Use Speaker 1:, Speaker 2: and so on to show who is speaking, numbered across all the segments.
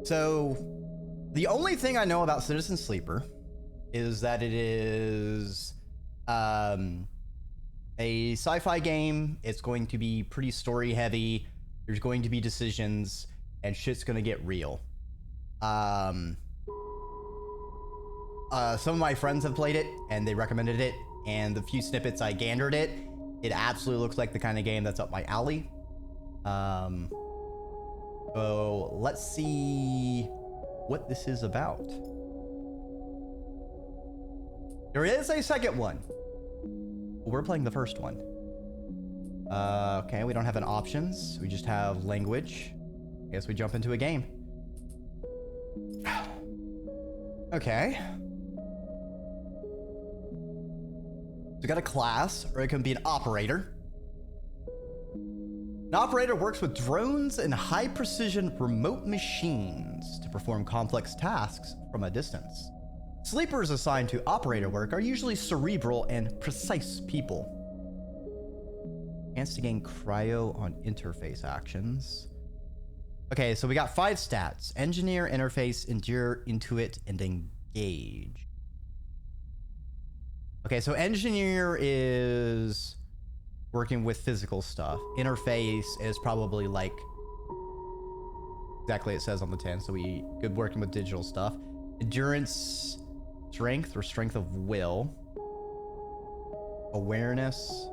Speaker 1: So, the only thing I know about Citizen Sleeper is that it is a sci-fi game. It's going to be pretty story heavy. There's going to be decisions, and shit's gonna get real. Some of my friends have played it, and they recommended it, and the few snippets I gandered it, it absolutely looks like the kind of game that's up my alley. So let's see what this is about. There is a second one. We're playing the first one. Okay, we don't have an options. We just have language. I guess we jump into a game. Okay. So we got a class, or it can be an operator. An operator works with drones and high-precision remote machines to perform complex tasks from a distance. Sleepers assigned to operator work are usually cerebral and precise people. Chance to gain cryo on interface actions. Okay, so we got 5 stats. Engineer, interface, endure, intuit, and engage. Okay, so engineer is working with physical stuff. Interface is probably like exactly it says on the tin, so we good working with digital stuff. Endurance, strength or strength of will. Awareness.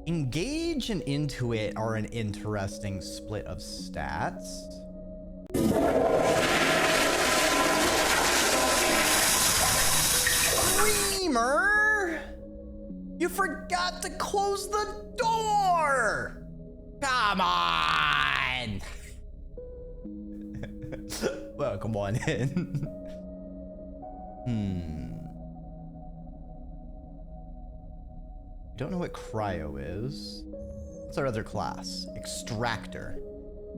Speaker 1: Engage and intuit are an interesting split of stats. Reamer! You forgot to close the door! Come on! Well, come on in. Don't know what cryo is. What's our other class? Extractor.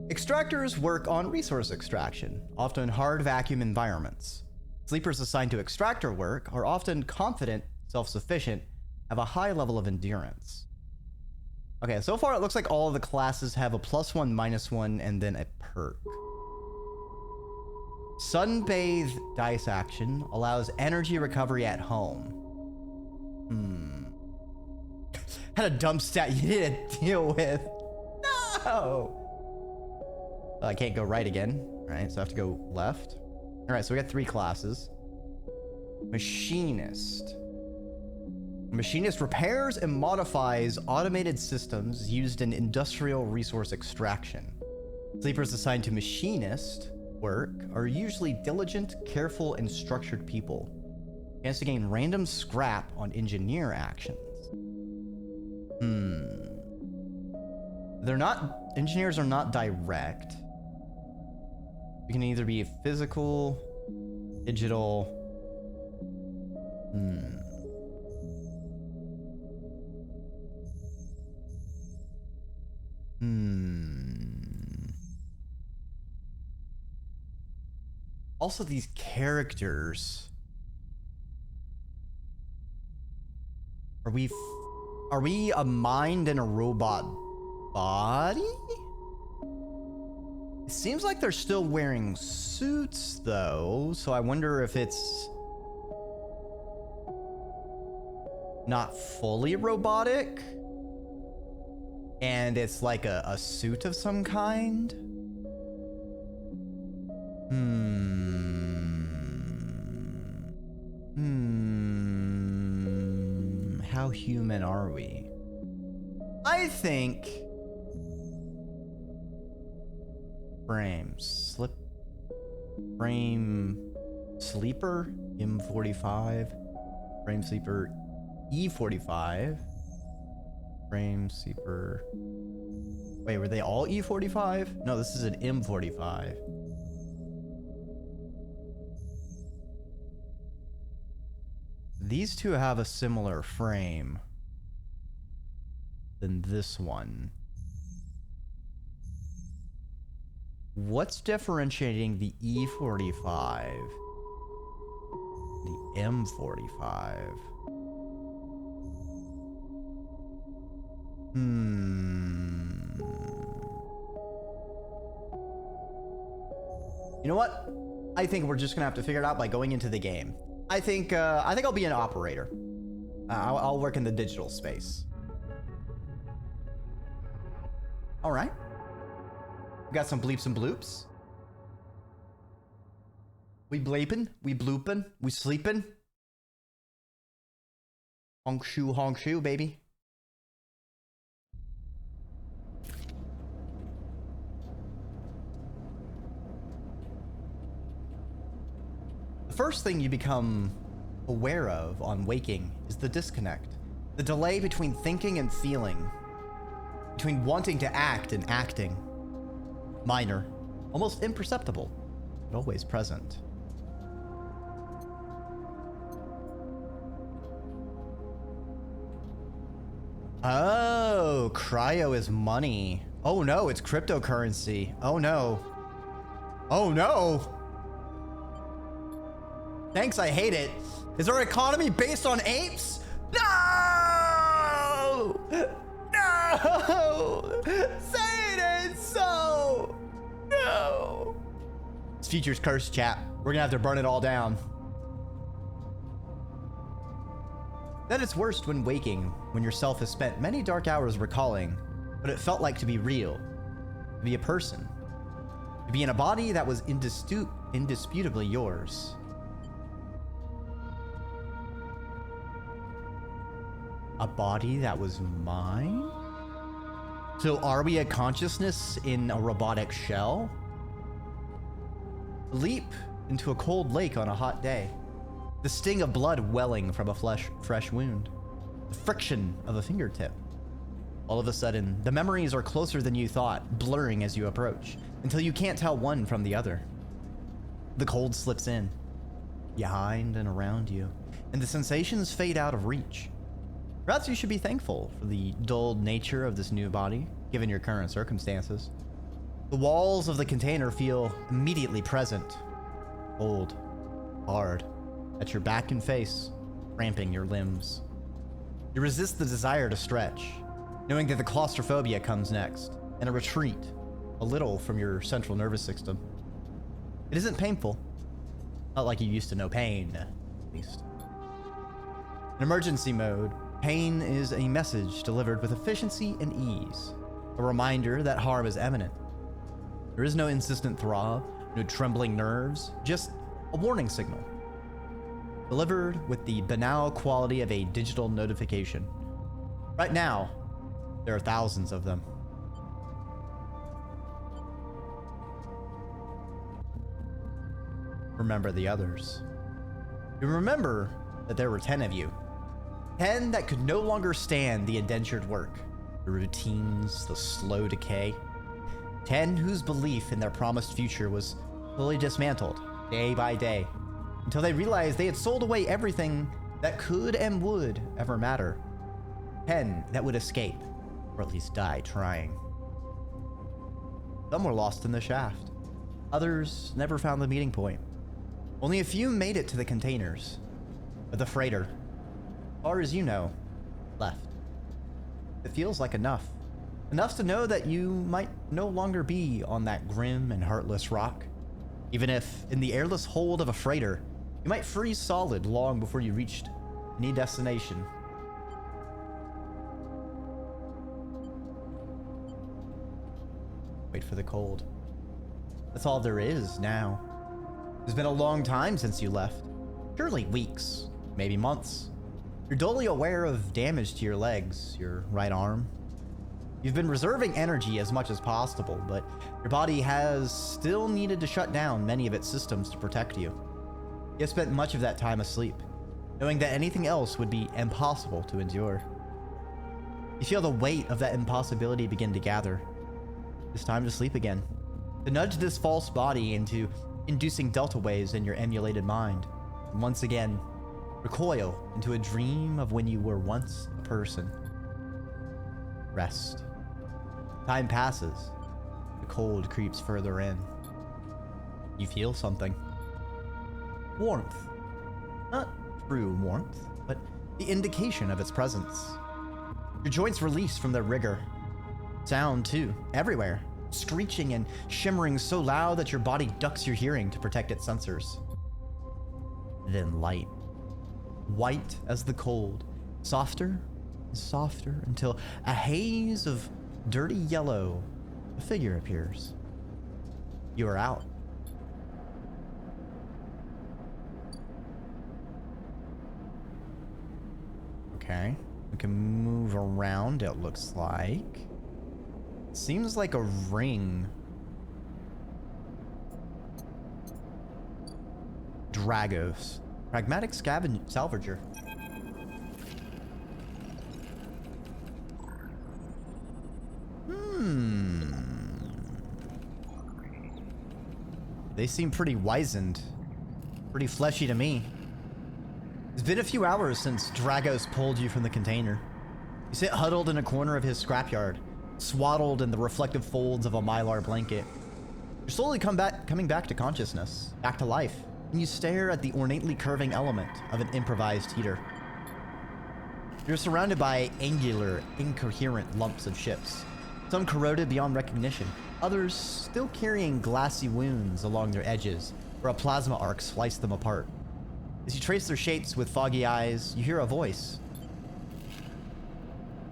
Speaker 1: Extractors work on resource extraction, often in hard vacuum environments. Sleepers assigned to extractor work are often confident, self-sufficient, have a high level of endurance. Okay, so far it looks like all of the classes have a +1, -1, and then a perk. Sunbathe dice action allows energy recovery at home. Had a dump stat you need to deal with. No! I can't go right again. All right, so I have to go left. All right, so we got 3 classes. Machinist. Machinist repairs and modifies automated systems used in industrial resource extraction. Sleepers assigned to machinist work are usually diligent, careful, and structured people. Chance to gain random scrap on engineer actions. They're not, engineers are not direct. You can either be physical, digital. Also, these characters. Are we a mind in a robot body? It seems like they're still wearing suits though, so I wonder if it's not fully robotic and it's like a suit of some kind. How human are we? I think frame sleeper M45, frame sleeper E45, frame sleeper. Wait, were they all E45? No, this is an M45. These two have a similar frame than this one. What's differentiating the E45, the M45? You know what? I think we're just gonna have to figure it out by going into the game. I think I'll be an operator. I'll work in the digital space. All right. We got some bleeps and bloops. We bleeping, we blooping, we sleeping. Honk shoe, baby. The first thing you become aware of on waking is the disconnect. The delay between thinking and feeling. Between wanting to act and acting. Minor, almost imperceptible, but always present. Oh, cryo is money. Oh no, it's cryptocurrency. Oh no. Oh no. Thanks, I hate it. Is our economy based on apes? No! No! Say it ain't so! No! This future's cursed, chat. We're gonna have to burn it all down. That it's worst when waking, when yourself has spent many dark hours recalling what it felt like to be real, to be a person, to be in a body that was indisputably yours. A body that was mine? So are we a consciousness in a robotic shell? Leap into a cold lake on a hot day. The sting of blood welling from a fresh wound. The friction of a fingertip. All of a sudden, the memories are closer than you thought, blurring as you approach, until you can't tell one from the other. The cold slips in, behind and around you, and the sensations fade out of reach. Perhaps you should be thankful for the dulled nature of this new body, given your current circumstances. The walls of the container feel immediately present. Cold, hard, at your back and face, cramping your limbs. You resist the desire to stretch, knowing that the claustrophobia comes next, and a retreat, a little from your central nervous system. It isn't painful. Not like you used to know pain, at least. In emergency mode, pain is a message delivered with efficiency and ease, a reminder that harm is imminent. There is no insistent throb, no trembling nerves, just a warning signal, delivered with the banal quality of a digital notification. Right now, there are thousands of them. Remember the others. You remember that there were 10 of you. 10 that could no longer stand the indentured work, the routines, the slow decay. 10 whose belief in their promised future was slowly dismantled, day by day, until they realized they had sold away everything that could and would ever matter. 10 that would escape, or at least die trying. Some were lost in the shaft. Others never found the meeting point. Only a few made it to the containers, but the freighter, as far as you know, left. It feels like enough. Enough to know that you might no longer be on that grim and heartless rock. Even if, in the airless hold of a freighter, you might freeze solid long before you reached any destination. Wait for the cold. That's all there is now. It's been a long time since you left. Surely weeks, maybe months. You're dully aware of damage to your legs, your right arm. You've been reserving energy as much as possible, but your body has still needed to shut down many of its systems to protect you. You have spent much of that time asleep, knowing that anything else would be impossible to endure. You feel the weight of that impossibility begin to gather. It's time to sleep again, to nudge this false body into inducing delta waves in your emulated mind, and once again, recoil into a dream of when you were once a person. Rest. Time passes. The cold creeps further in. You feel something. Warmth. Not true warmth, but the indication of its presence. Your joints release from their rigor. Sound, too, everywhere. screeching and shimmering so loud that your body ducks your hearing to protect its sensors. Then light, white as the cold, softer and softer until a haze of dirty yellow, a figure appears. You are out. Okay, we can move around, it looks like. Seems like a ring. Dragos. Pragmatic salvager. They seem pretty wizened. Pretty fleshy to me. It's been a few hours since Dragos pulled you from the container. You sit huddled in a corner of his scrapyard, swaddled in the reflective folds of a mylar blanket. You're slowly coming back to consciousness, back to life, and you stare at the ornately curving element of an improvised heater. You're surrounded by angular, incoherent lumps of ships, some corroded beyond recognition, others still carrying glassy wounds along their edges where a plasma arc sliced them apart. As you trace their shapes with foggy eyes, you hear a voice.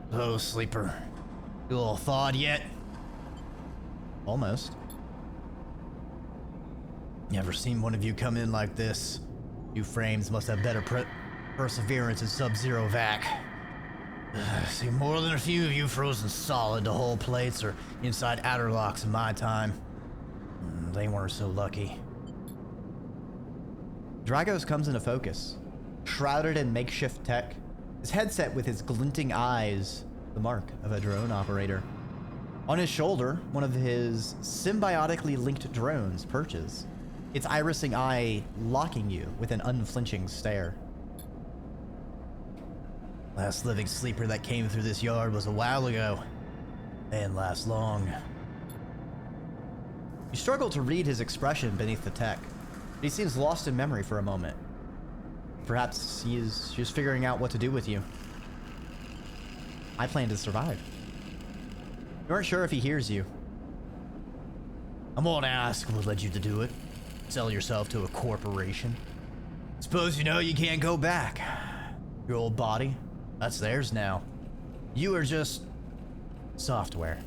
Speaker 1: "Hello, sleeper. You all thawed yet?" Almost. "Never seen one of you come in like this. You frames must have better perseverance in sub-zero vac. See more than a few of you frozen solid to hull plates or inside outer locks in my time. They weren't so lucky." Dragos comes into focus, shrouded in makeshift tech, his headset with his glinting eyes, the mark of a drone operator. On his shoulder, one of his symbiotically linked drones perches, its irising eye locking you with an unflinching stare. "Last living sleeper that came through this yard was a while ago. Didn't last long." You struggle to read his expression beneath the tech. He seems lost in memory for a moment. Perhaps he is just figuring out what to do with you. I plan to survive. You aren't sure if he hears you. "I won't ask what led you to do it. Sell yourself to a corporation. Suppose you know you can't go back. Your old body, that's theirs now. You are just software.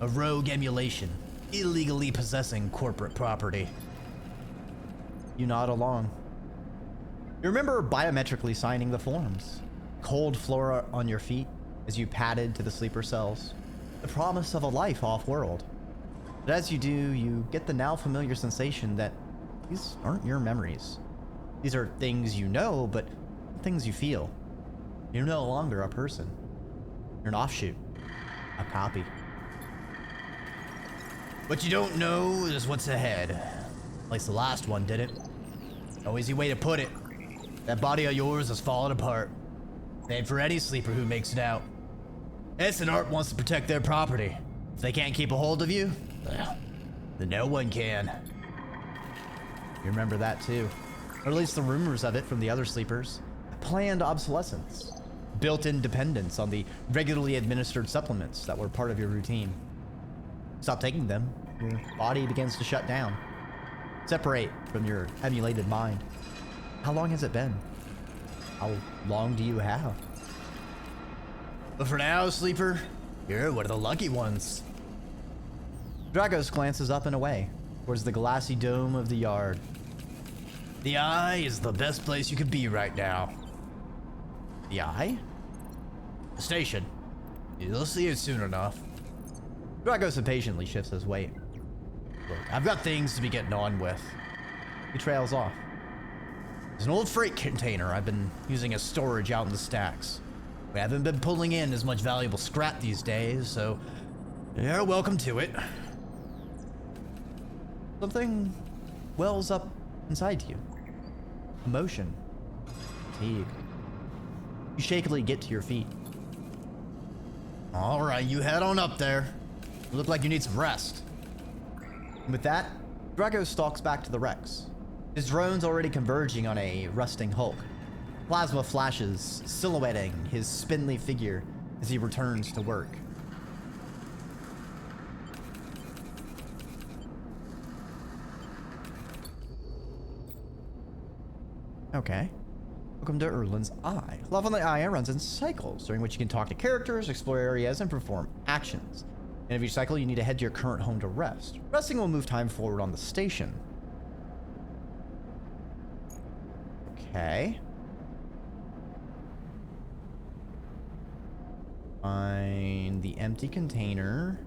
Speaker 1: A rogue emulation, illegally possessing corporate property." You nod along. You remember biometrically signing the forms. Cold floor on your feet as you padded to the sleeper cells. The promise of a life off-world. But as you do, you get the now familiar sensation that these aren't your memories. These are things you know, but things you feel. You're no longer a person. You're an offshoot. A copy. What you don't know is what's ahead. At least the last one didn't. No easy way to put it. That body of yours is falling apart. Same for any sleeper who makes it out. S&ARP wants to protect their property. If they can't keep a hold of you, well, then no one can. You remember that too. Or at least the rumors of it from the other sleepers. Planned obsolescence. Built-in dependence on the regularly administered supplements that were part of your routine. Stop taking them, your body begins to shut down. Separate from your emulated mind. How long has it been? How long do you have? But for now, sleeper, you're one of the lucky ones. Dragos glances up and away, towards the glassy dome of the yard. The Eye is the best place you could be right now. The Eye? The station. You'll see it soon enough. Dragos impatiently shifts his weight. Look, I've got things to be getting on with. He trails off. There's an old freight container I've been using as storage out in the stacks. We haven't been pulling in as much valuable scrap these days, so you're welcome to it. Something wells up inside you. Emotion. Fatigue. You shakily get to your feet. All right, you head on up there. You look like you need some rest. With that, Drago stalks back to the Rex. His drone's already converging on a rusting hulk. Plasma flashes, silhouetting his spindly figure as he returns to work. Okay. Welcome to Erlin's Eye. Love on the Eye runs in cycles, during which you can talk to characters, explore areas, and perform actions. In every cycle, you need to head to your current home to rest. Resting will move time forward on the station. Okay. Find the empty container.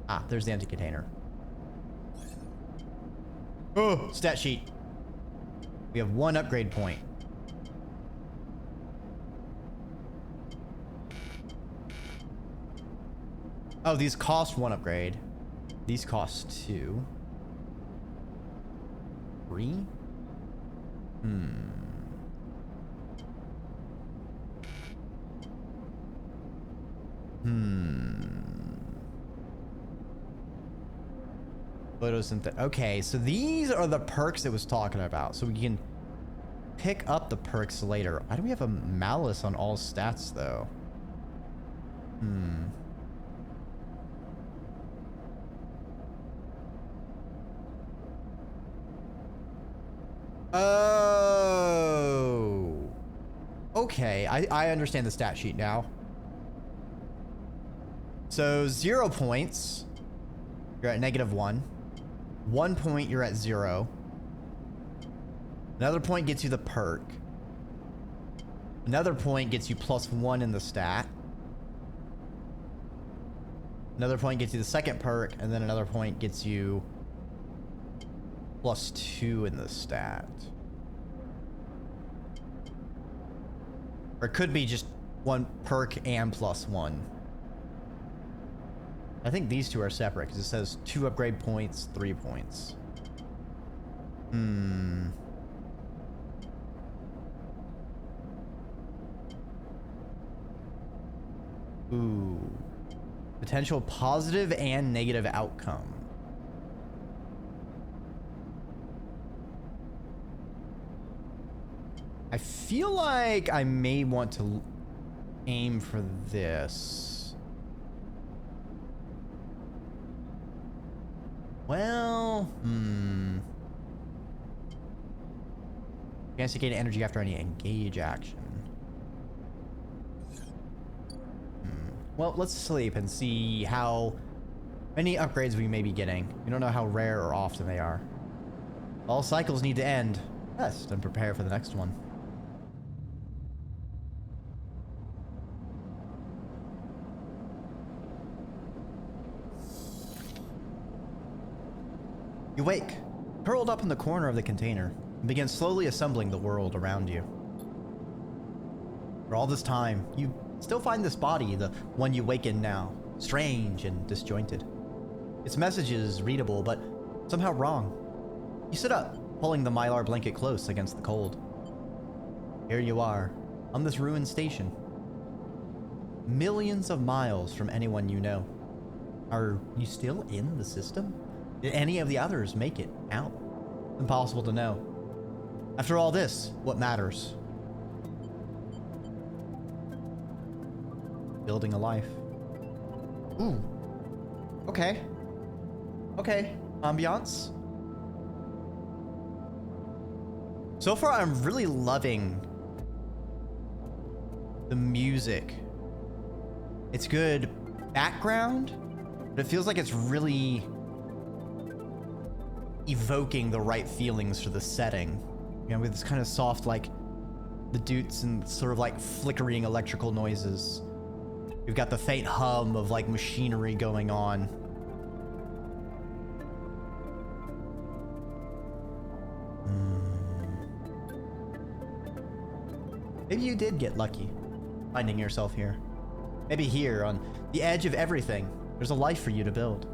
Speaker 1: Ah, there's the empty container. Oh, stat sheet. We have 1 upgrade point. Oh, these cost 1 upgrade. These cost 2. 3? Photosynthetic. Okay, so these are the perks it was talking about. So we can pick up the perks later. Why do we have a malice on all stats, though? Oh. Okay, I understand the stat sheet now. So 0 points, you're at -1. 1 point, you're at 0. Another point gets you the perk. Another point gets you +1 in the stat. Another point gets you the second perk, and then another point gets you +2 in the stat. Or it could be just 1 perk and +1. I think these two are separate because it says 2 upgrade points, 3 points. Ooh. Potential positive and negative outcome. I feel like I may want to aim for this. Well, chance to gain energy after any engage action. Well, let's sleep and see how many upgrades we may be getting. We don't know how rare or often they are. All cycles need to end. Rest and prepare for the next one. You wake, curled up in the corner of the container, and begin slowly assembling the world around you. For all this time, you still find this body, the one you wake in now, strange and disjointed. Its message is readable, but somehow wrong. You sit up, pulling the mylar blanket close against the cold. Here you are, on this ruined station. Millions of miles from anyone you know. Are you still in the system? Did any of the others make it out? Impossible to know. After all this, what matters? Building a life. Ooh. Okay. Okay. Ambiance. So far, I'm really loving the music. It's good background, but it feels like it's really evoking the right feelings for the setting. You know, with this kind of soft, like, the doots and sort of like flickering electrical noises. You've got the faint hum of like machinery going on. Maybe you did get lucky, finding yourself here. Maybe here, on the edge of everything, there's a life for you to build.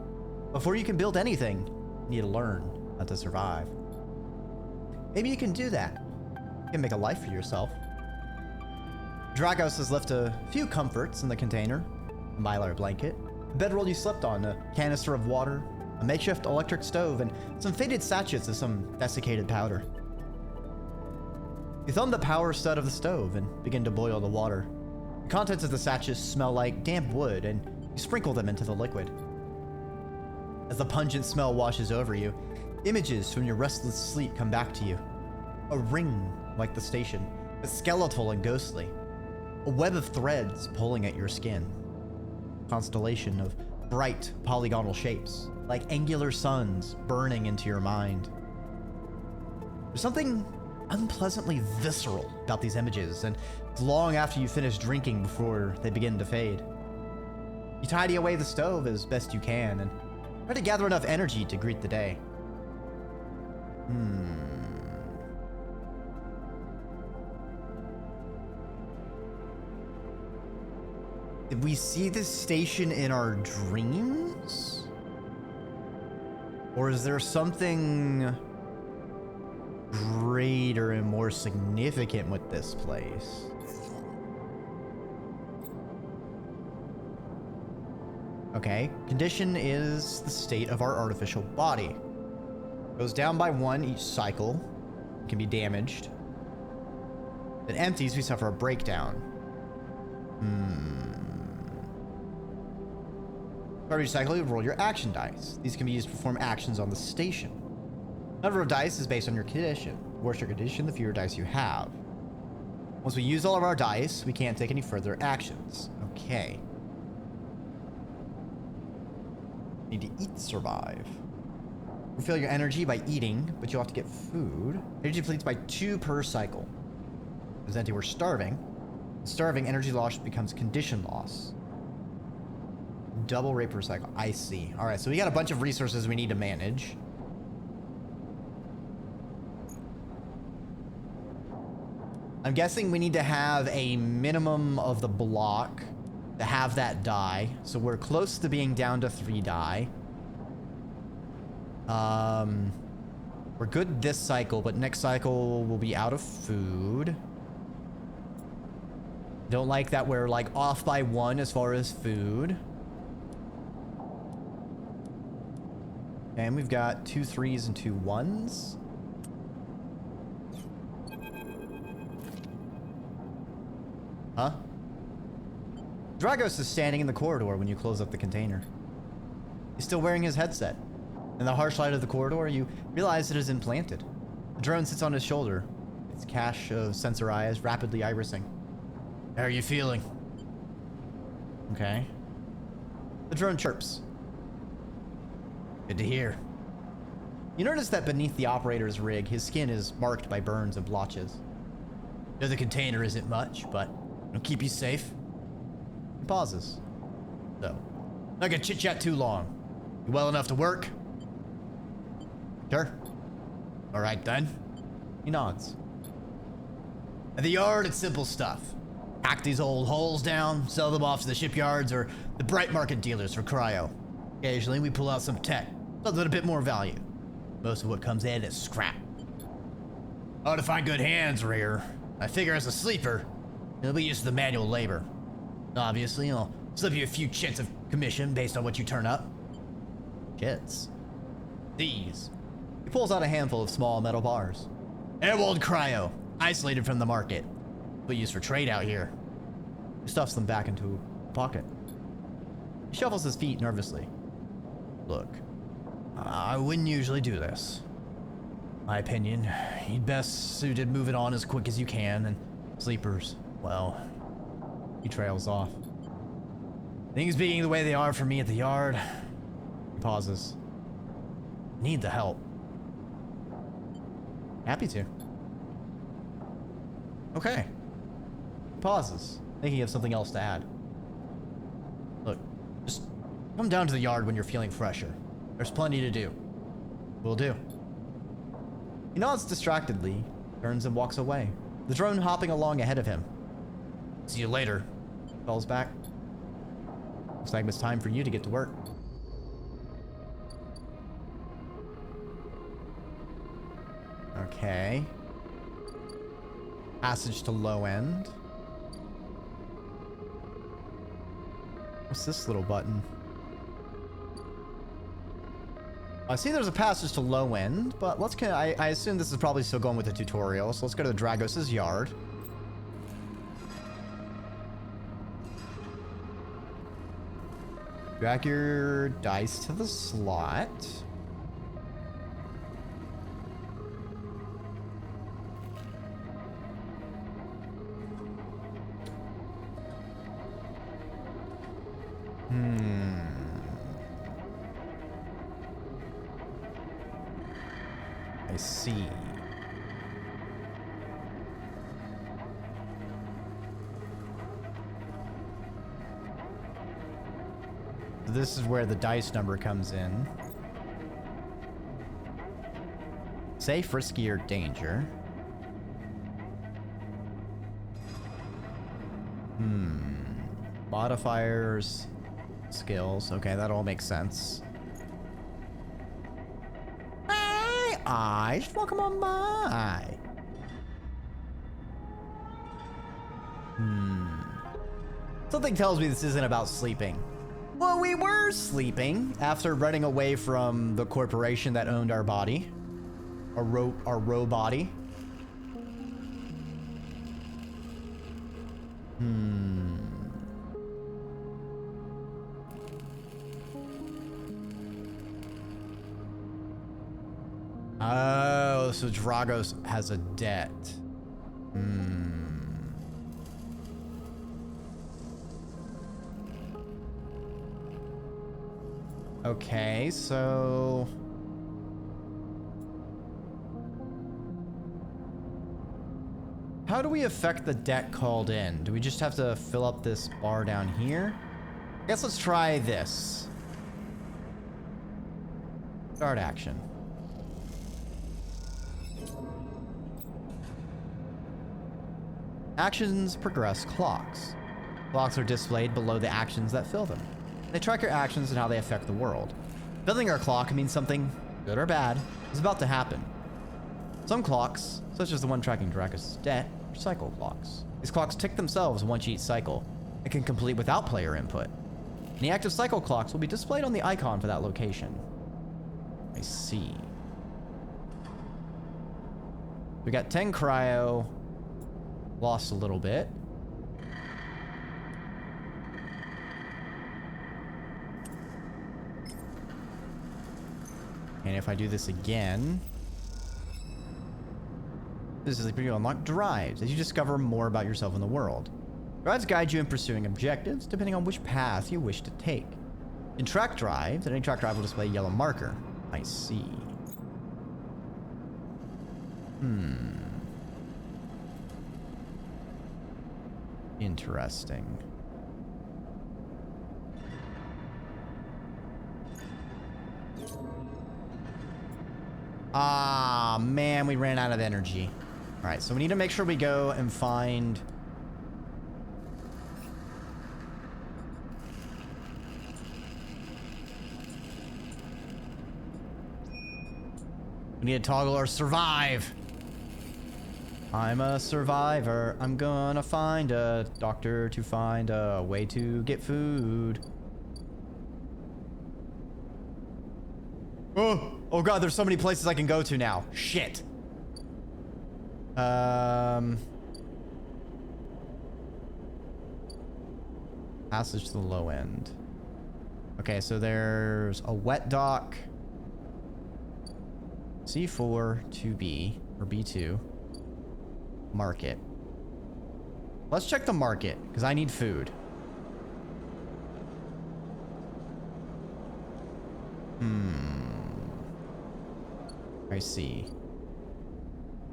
Speaker 1: Before you can build anything, you need to learn how to survive. Maybe you can do that. You can make a life for yourself. Dragos has left a few comforts in the container: a mylar blanket, a bedroll you slept on, a canister of water, a makeshift electric stove, and some faded sachets of some desiccated powder. You thumb the power stud of the stove and begin to boil the water. The contents of the sachets smell like damp wood, and you sprinkle them into the liquid. As the pungent smell washes over you, Images from your restless sleep come back to you. A ring like the station, but skeletal and ghostly. A web of threads pulling at your skin. Constellation of bright polygonal shapes, like angular suns burning into your mind. There's something unpleasantly visceral about these images, and it's long after you finish drinking before they begin to fade. You tidy away the stove as best you can, and try to gather enough energy to greet the day. Did we see this station in our dreams? Or is there something greater and more significant with this place? Okay, condition is the state of our artificial body. Goes down by 1 each cycle, can be damaged. It empties, we suffer a breakdown. For every cycle, you roll your action dice. These can be used to perform actions on the station. Number of dice is based on your condition. The worse your condition, the fewer dice you have. Once we use all of our dice, we can't take any further actions. Okay. Need to eat to survive. Refill your energy by eating, but you'll have to get food. Energy depletes by 2 per cycle. If empty, we're starving. Starving, energy loss becomes condition loss. Double rate per cycle. I see. All right, so we got a bunch of resources we need to manage. I'm guessing we need to have a minimum of the block to have that die. So we're close to being down to 3 die. We're good this cycle, but next cycle we'll be out of food. Don't like that we're like off by 1 as far as food. And we've got 2 3s and 2 1s. Huh? Dragos is standing in the corridor when you close up the container. He's still wearing his headset. In the harsh light of the corridor, you realize it is implanted. The drone sits on his shoulder, its cache of sensor eyes rapidly irising. How are you feeling? Okay. The drone chirps. Good to hear. You notice that beneath the operator's rig, his skin is marked by burns and blotches. Know the container isn't much, but it'll keep you safe. He pauses. So, not gonna chit-chat too long. You well enough to work? Sure. All right then. He nods. At the yard, it's simple stuff. Hack these old holes down, sell them off to the shipyards or the bright market dealers for cryo. Occasionally, we pull out some tech, something a bit more value. Most of what comes in is scrap. Hard to find good hands, Rear. I figure as a sleeper, it'll be used to the manual labor. Obviously, I'll slip you a few chits of commission based on what you turn up. Chits? These. He pulls out a handful of small metal bars. Airwalled cryo, isolated from the market, but used for trade out here. He stuffs them back into a pocket. He shuffles his feet nervously. Look, I wouldn't usually do this. My opinion, you'd best suited moving on as quick as you can, and sleepers, well, he trails off. Things being the way they are for me at the yard, he pauses. Need the help. Happy to. Okay. Pauses, thinking of something else to add. Look, just come down to the yard when you're feeling fresher. There's plenty to do. Will do. He nods distractedly, turns and walks away, the drone hopping along ahead of him. See you later, calls back. Looks like it's time for you to get to work. Okay. Passage to low end. What's this little button? I see there's a passage to low end, but let's I assume this is probably still going with the tutorial, so let's go to the Dragos' yard. Drag your dice to the slot. I see. This is where the dice number comes in. Safe, risky, or danger. Modifiers, skills. Okay, that all makes sense. Hey, eyes, welcome on by. Something tells me this isn't about sleeping. Well, we were sleeping after running away from the corporation that owned our body. Our row body. Oh, so Dragos has a debt. Okay, so... how do we affect the debt called in? Do we just have to fill up this bar down here? I guess let's try this. Start action. Actions progress clocks. Clocks are displayed below the actions that fill them. They track your actions and how they affect the world. Filling our clock means something, good or bad, is about to happen. Some clocks, such as the one tracking Dracus' debt, are cycle clocks. These clocks tick themselves once each cycle and can complete without player input. Any active cycle clocks will be displayed on the icon for that location. I see. We got 10 cryo. Lost a little bit. And if I do this again, this is where you unlock drives as you discover more about yourself in the world. Drives guide you in pursuing objectives depending on which path you wish to take. In track drives, any track drive will display a yellow marker. I see. Interesting. Ah, man, we ran out of energy. All right, so we need to make sure we go and find... we need to toggle or survive. I'm a survivor. I'm gonna find a doctor to find a way to get food. Oh god, there's so many places I can go to now. Shit. Passage to the low end. Okay, so there's a wet dock. C4 to B, or B2. Market. Let's check the market, because I need food. I see.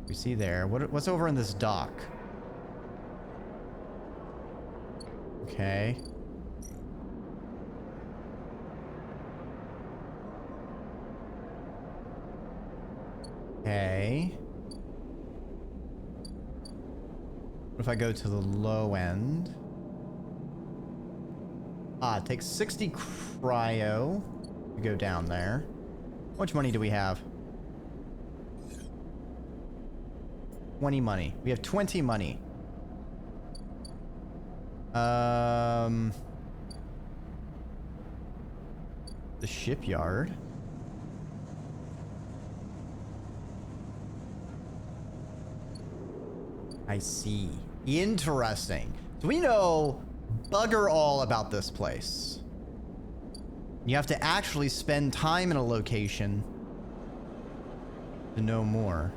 Speaker 1: We see there. What's over in this dock? Okay. Okay. What if I go to the low end? Ah, it takes 60 cryo to go down there. How much money do we have? 20 money. We have 20 money. The shipyard. I see. Interesting. So we know bugger all about this place. You have to actually spend time in a location to know more.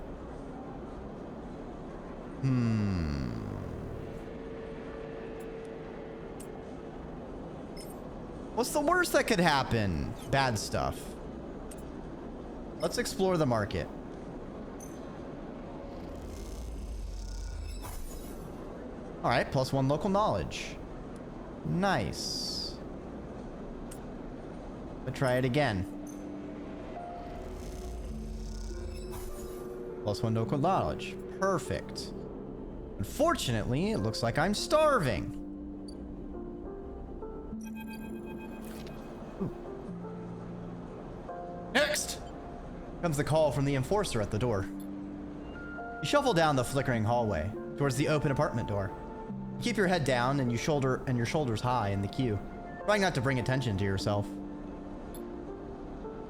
Speaker 1: What's the worst that could happen? Bad stuff. Let's explore the market. All right, +1 local knowledge. Nice. Let's try it again. +1 local knowledge. Perfect. Unfortunately, it looks like I'm starving. Ooh. Next! Comes the call from the enforcer at the door. You shuffle down the flickering hallway towards the open apartment door. You keep your head down and your shoulders high in the queue, trying not to bring attention to yourself.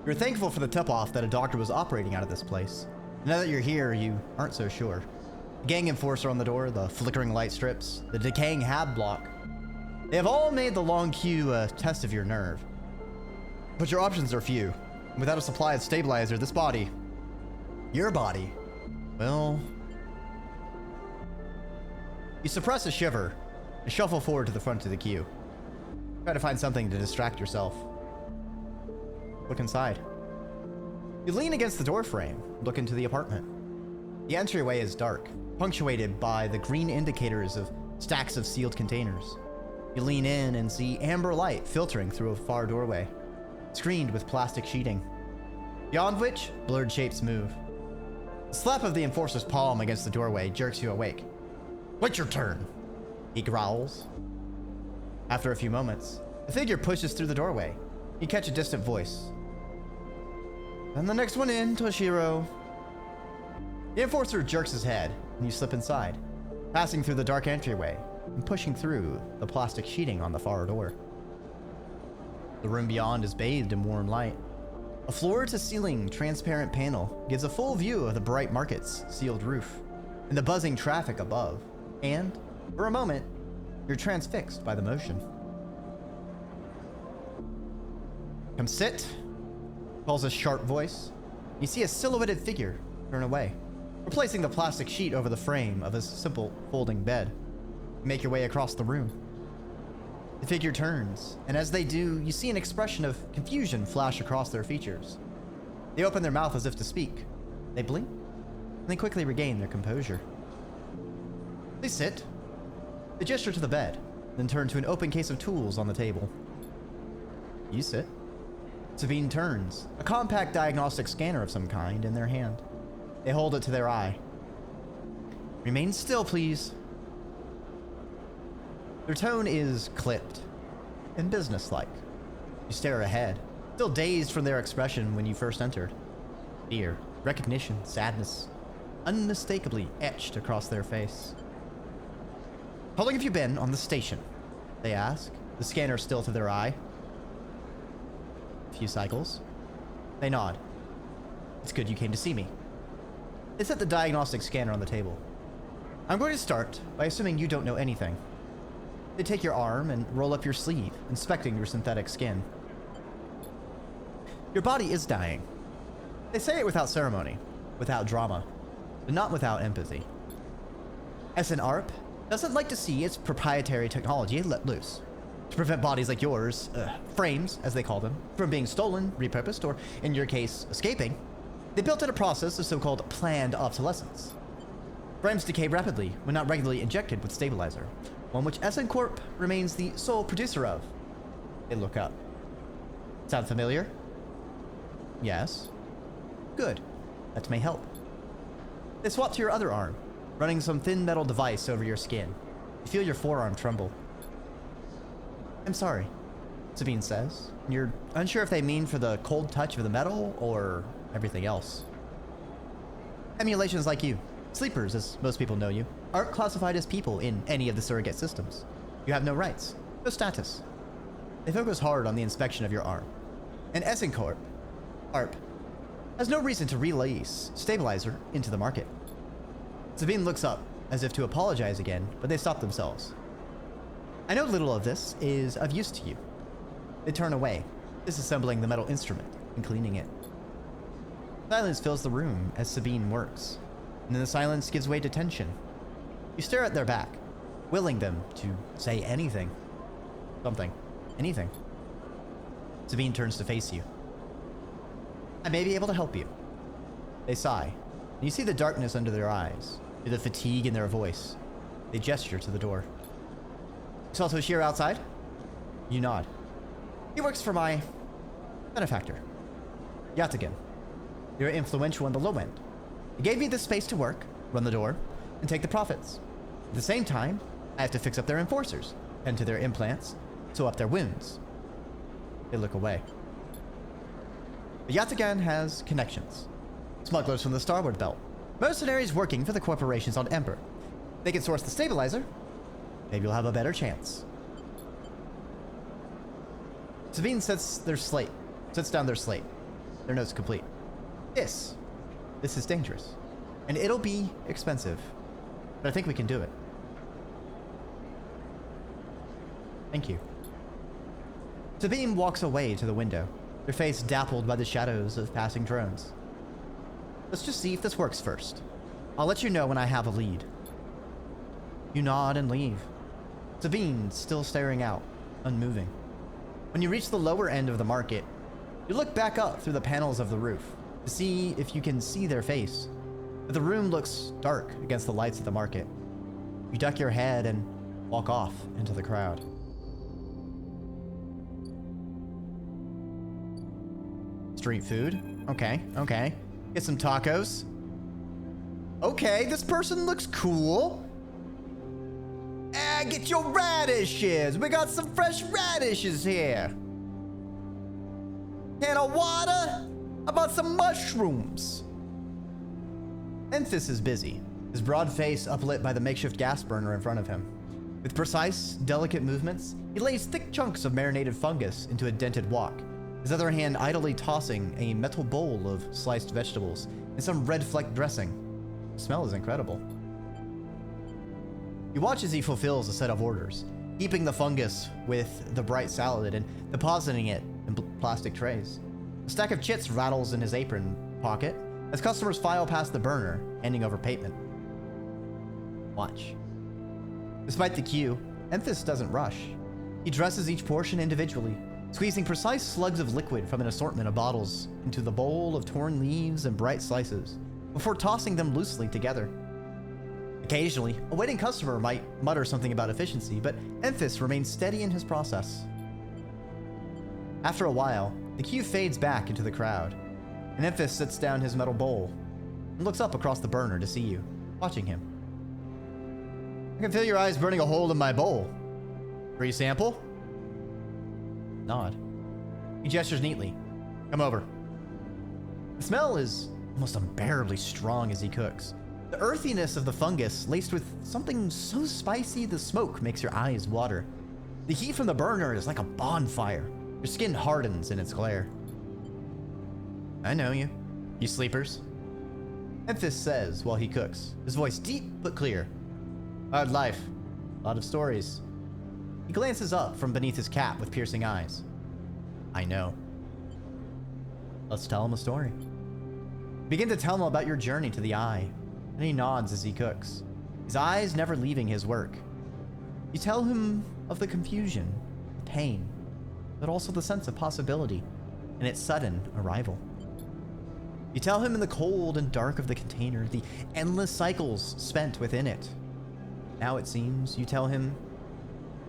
Speaker 1: You're thankful for the tip-off that a doctor was operating out of this place. Now that you're here, you aren't so sure. The gang enforcer on the door, the flickering light strips, the decaying hab block. They have all made the long queue a test of your nerve. But your options are few. Without a supply of stabilizer, this body, your body, well... You suppress a shiver and shuffle forward to the front of the queue. Try to find something to distract yourself. Look inside. You lean against the doorframe, look into the apartment. The entryway is dark, punctuated by the green indicators of stacks of sealed containers. You lean in and see amber light filtering through a far doorway, screened with plastic sheeting, beyond which blurred shapes move. The slap of the enforcer's palm against the doorway jerks you awake. What's your turn? He growls. After a few moments, the figure pushes through the doorway. You catch a distant voice. And the next one in, Toshiro. The enforcer jerks his head, and you slip inside, passing through the dark entryway and pushing through the plastic sheeting on the far door. The room beyond is bathed in warm light. A floor-to-ceiling transparent panel gives a full view of the bright market's sealed roof and the buzzing traffic above. And, for a moment, you're transfixed by the motion. Come sit, calls a sharp voice. You see a silhouetted figure turn away, replacing the plastic sheet over the frame of a simple folding bed. You make your way across the room. The figure turns, and as they do, you see an expression of confusion flash across their features. They open their mouth as if to speak. They blink, and they quickly regain their composure. They sit. They gesture to the bed, then turn to an open case of tools on the table. You sit. Sabine turns, a compact diagnostic scanner of some kind in their hand. They hold it to their eye. Remain still, please. Their tone is clipped and businesslike. You stare ahead, still dazed from their expression when you first entered. Fear, recognition, sadness, unmistakably etched across their face. How long have you been on the station? They ask, the scanner still to their eye. A few cycles. They nod. It's good you came to see me. They set the diagnostic scanner on the table. I'm going to start by assuming you don't know anything. They take your arm and roll up your sleeve, inspecting your synthetic skin. Your body is dying. They say it without ceremony, without drama, but not without empathy. SNARP doesn't like to see its proprietary technology let loose. To prevent bodies like yours, frames, as they call them, from being stolen, repurposed, or, in your case, escaping, they built in a process of so-called planned obsolescence. Frames decay rapidly when not regularly injected with stabilizer, one which SN Corp remains the sole producer of. They look up. Sound familiar? Yes. Good. That may help. They swap to your other arm, running some thin metal device over your skin. You feel your forearm tremble. I'm sorry, Sabine says. You're unsure if they mean for the cold touch of the metal or everything else. Emulations like you, sleepers as most people know you, aren't classified as people in any of the surrogate systems. You have no rights, no status. They focus hard on the inspection of your arm. And Essencorp, ARP, has no reason to release stabilizer into the market. Sabine looks up, as if to apologize again, but they stop themselves. I know little of this is of use to you. They turn away, disassembling the metal instrument and cleaning it. Silence fills the room as Sabine works, and then the silence gives way to tension. You stare at their back, willing them to say anything. Something. Anything. Sabine turns to face you. I may be able to help you. They sigh, and you see the darkness under their eyes, hear the fatigue in their voice. They gesture to the door. You saw Toshiro outside? You nod. He works for my benefactor, Yatagan. You're influential on the low end. He gave me this space to work, run the door, and take the profits. At the same time, I have to fix up their enforcers, tend to their implants, sew up their wounds. They look away. But Yatagan has connections. Smugglers from the Starboard Belt. Mercenaries working for the corporations on Ember. They can source the stabilizer. Maybe you'll have a better chance. Sabine sets down their slate. Their notes complete. This is dangerous. And it'll be expensive. But I think we can do it. Thank you. Sabine walks away to the window, her face dappled by the shadows of passing drones. Let's just see if this works first. I'll let you know when I have a lead. You nod and leave. Sabine still staring out, unmoving. When you reach the lower end of the market, you look back up through the panels of the roof to see if you can see their face. But the room looks dark against the lights of the market. You duck your head and walk off into the crowd. Street food. Okay. Get some tacos. Okay, this person looks cool. Get your radishes. We got some fresh radishes here. Can of water? How about some mushrooms? Enfys is busy, his broad face uplit by the makeshift gas burner in front of him. With precise, delicate movements, he lays thick chunks of marinated fungus into a dented wok, his other hand idly tossing a metal bowl of sliced vegetables and some red-flecked dressing. The smell is incredible. You watch as he fulfills a set of orders, heaping the fungus with the bright salad and depositing it in plastic trays. A stack of chits rattles in his apron pocket as customers file past the burner, handing over payment. Watch. Despite the queue, Enfys doesn't rush. He dresses each portion individually, squeezing precise slugs of liquid from an assortment of bottles into the bowl of torn leaves and bright slices, before tossing them loosely together. Occasionally, a waiting customer might mutter something about efficiency, but Enfys remains steady in his process. After a while, the queue fades back into the crowd, and Enfys sits down his metal bowl and looks up across the burner to see you, watching him. I can feel your eyes burning a hole in my bowl. Free sample? Nod. He gestures neatly. Come over. The smell is almost unbearably strong as he cooks. The earthiness of the fungus laced with something so spicy the smoke makes your eyes water. The heat from the burner is like a bonfire. Your skin hardens in its glare. I know you sleepers. Enfys says while he cooks, his voice deep but clear. Hard life. A lot of stories. He glances up from beneath his cap with piercing eyes. I know. Let's tell him a story. Begin to tell him about your journey to the Eye, and he nods as he cooks, his eyes never leaving his work. You tell him of the confusion, the pain, but also the sense of possibility and its sudden arrival. You tell him in the cold and dark of the container, the endless cycles spent within it. Now it seems you tell him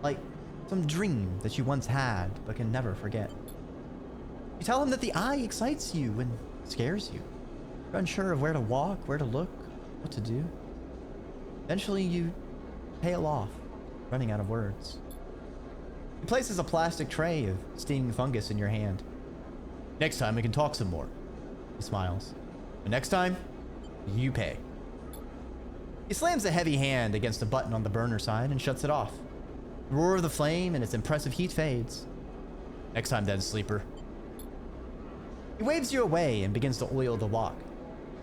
Speaker 1: like some dream that you once had but can never forget. You tell him that the Eye excites you and scares you. You're unsure of where to walk, where to look, what to do. Eventually you tail off, running out of words. He places a plastic tray of stinging fungus in your hand. Next time we can talk some more. He smiles. But next time, you pay. He slams a heavy hand against a button on the burner side and shuts it off. The roar of the flame and its impressive heat fades. Next time then, sleeper. He waves you away and begins to oil the wok.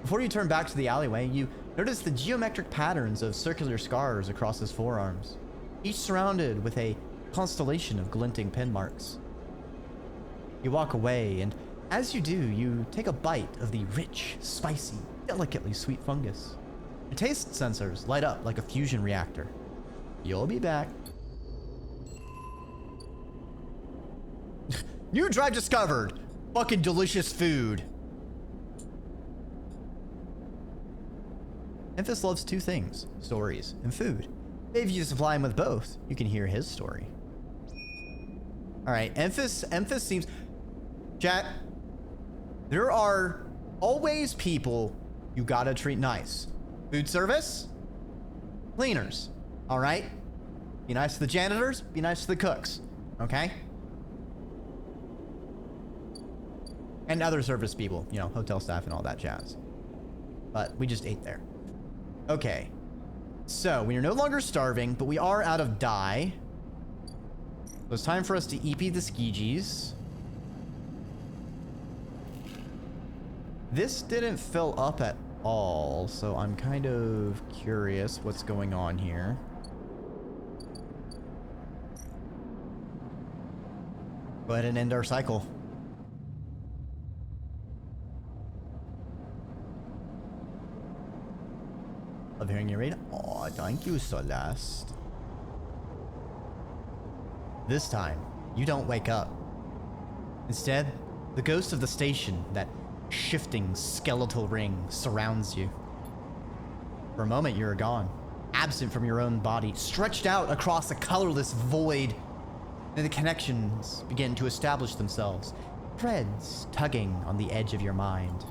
Speaker 1: Before you turn back to the alleyway, you notice the geometric patterns of circular scars across his forearms, each surrounded with a constellation of glinting pin marks. You walk away, and as you do, you take a bite of the rich, spicy, delicately sweet fungus. Your taste sensors light up like a fusion reactor. You'll be back. New drive discovered. Fucking delicious food. Emphas loves two things, stories and food. If you supply him with both, you can hear his story. All right, Emphas seems... Chat, there are always people you gotta treat nice. Food service, cleaners, all right? Be nice to the janitors, be nice to the cooks, okay? And other service people, you know, hotel staff and all that jazz. But we just ate there. Okay. So, we are no longer starving, but we are out of dye. So it's time for us to EP the skeegees. This didn't fill up at all, so I'm kind of curious what's going on here. Go ahead and end our cycle. Love hearing you read. Oh, thank you, Celeste. This time, you don't wake up. Instead, the ghost of the station, that shifting skeletal ring, surrounds you. For a moment, you're gone, absent from your own body, stretched out across a colorless void. And the connections begin to establish themselves, threads tugging on the edge of your mind.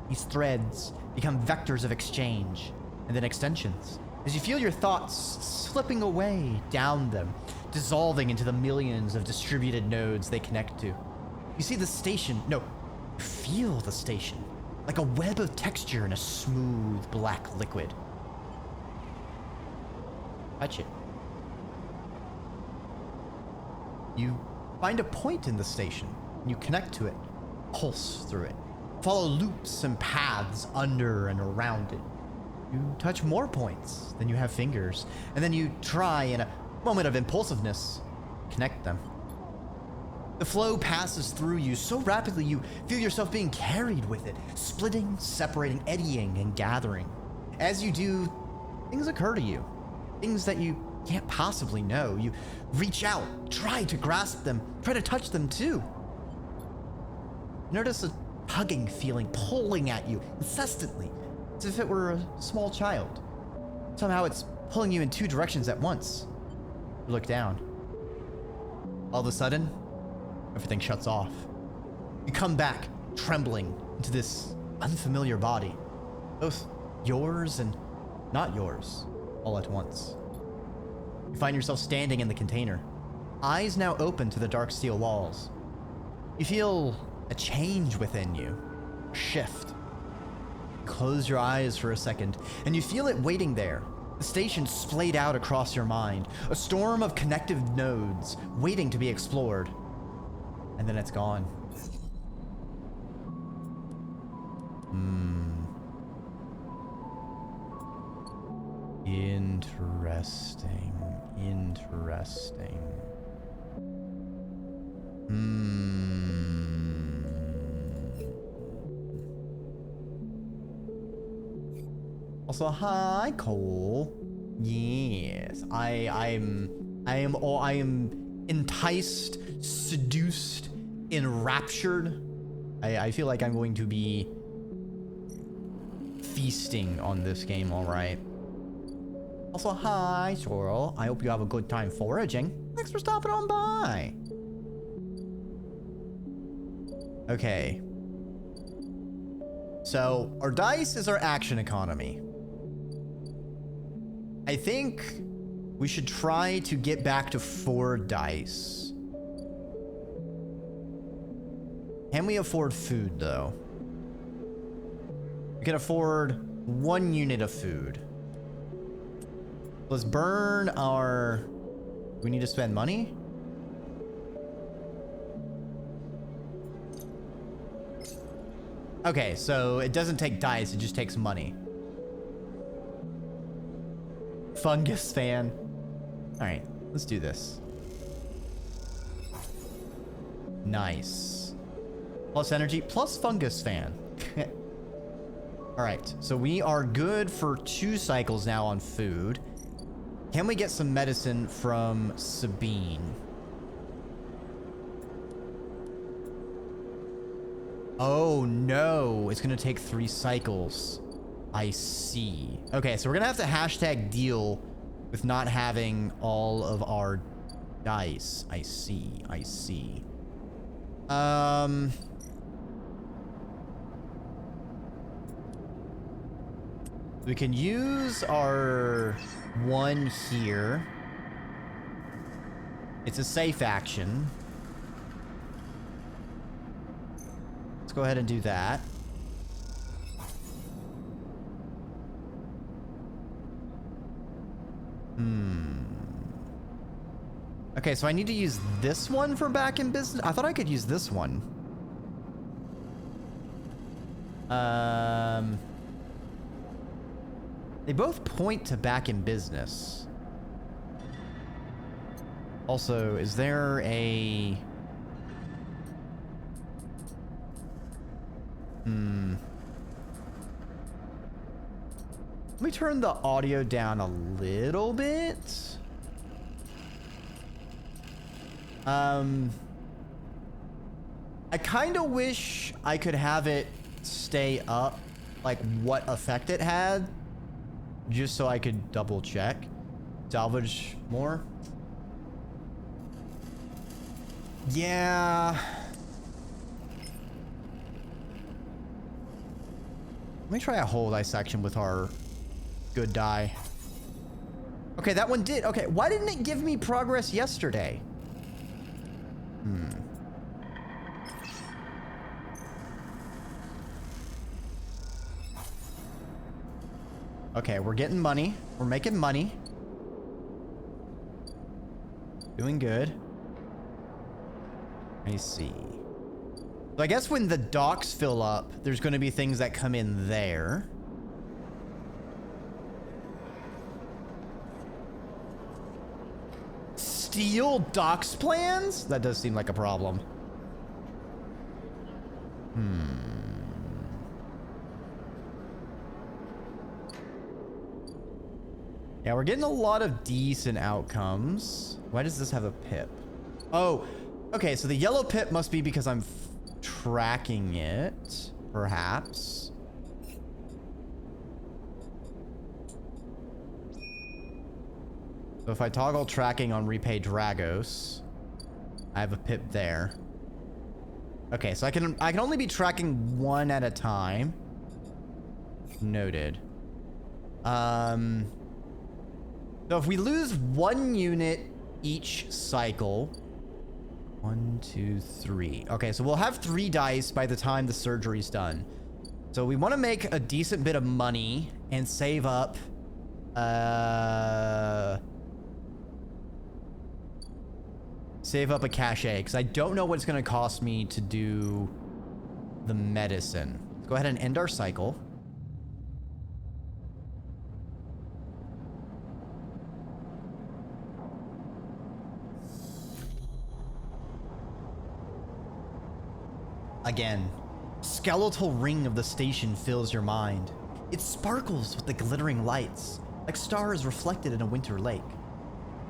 Speaker 1: These threads become vectors of exchange, and then extensions, as you feel your thoughts slipping away down them, dissolving into the millions of distributed nodes they connect to. You see the station, no, you feel the station, like a web of texture in a smooth black liquid. Touch it. You find a point in the station, and you connect to it, pulse through it, follow loops and paths under and around it. You touch more points than you have fingers, and then you try, in a moment of impulsiveness, connect them. The flow passes through you so rapidly you feel yourself being carried with it, splitting, separating, eddying, and gathering. As you do, things occur to you, things that you can't possibly know. You reach out, try to grasp them, try to touch them too. Notice a tugging feeling pulling at you incessantly, as if it were a small child. Somehow it's pulling you in two directions at once. You look down. All of a sudden, everything shuts off. You come back, trembling, into this unfamiliar body. Both yours and not yours, all at once. You find yourself standing in the container, eyes now open to the dark steel walls. You feel a change within you, a shift. Close your eyes for a second, and you feel it waiting there. The station splayed out across your mind, a storm of connective nodes waiting to be explored. And then it's gone. Interesting. Interesting. Also, hi, Cole. Yes, I am enticed, seduced, enraptured. I feel like I'm going to be feasting on this game, all right. Also, hi, Sorrel. I hope you have a good time foraging. Thanks for stopping on by. Okay. So, our dice is our action economy. I think we should try to get back to 4 dice. Can we afford food, though? We can afford 1 unit of food. Let's burn our... Do we need to spend money? Okay, so it doesn't take dice, it just takes money. Fungus fan. Alright, let's do this. Nice. Plus energy, plus fungus fan. Alright, so we are good for 2 cycles now on food. Can we get some medicine from Sabine? Oh no, it's gonna take 3 cycles. I see. Okay, so we're gonna have to hashtag deal with not having all of our dice. I see, I see. We can use our one here. It's a safe action. Let's go ahead and do that. Okay, so I need to use this one for back in business. I thought I could use this one. They both point to back in business. Also, is there a... Let me turn the audio down a little bit. I kind of wish I could have it stay up, like what effect it had, just so I could double check. Salvage more. Yeah. Let me try a whole dissection with our good die. Okay, that one did. Okay, why didn't it give me progress yesterday? Okay, we're getting money. We're making money. Doing good. I see. So I guess when the docks fill up, there's going to be things that come in there. Steal docks plans? That does seem like a problem. Yeah, we're getting a lot of decent outcomes. Why does this have a pip? Oh, okay, so the yellow pip must be because I'm tracking it, perhaps. So if I toggle tracking on repay Dragos, I have a pip there. Okay, so I can only be tracking one at a time. Noted. So if we lose 1 unit each cycle, 1, 2, 3. Okay, so we'll have 3 dice by the time the surgery's done. So we want to make a decent bit of money and save up. Save up a cachet, because I don't know what it's going to cost me to do the medicine. Let's go ahead and end our cycle. Again, skeletal ring of the station fills your mind. It sparkles with the glittering lights, like stars reflected in a winter lake.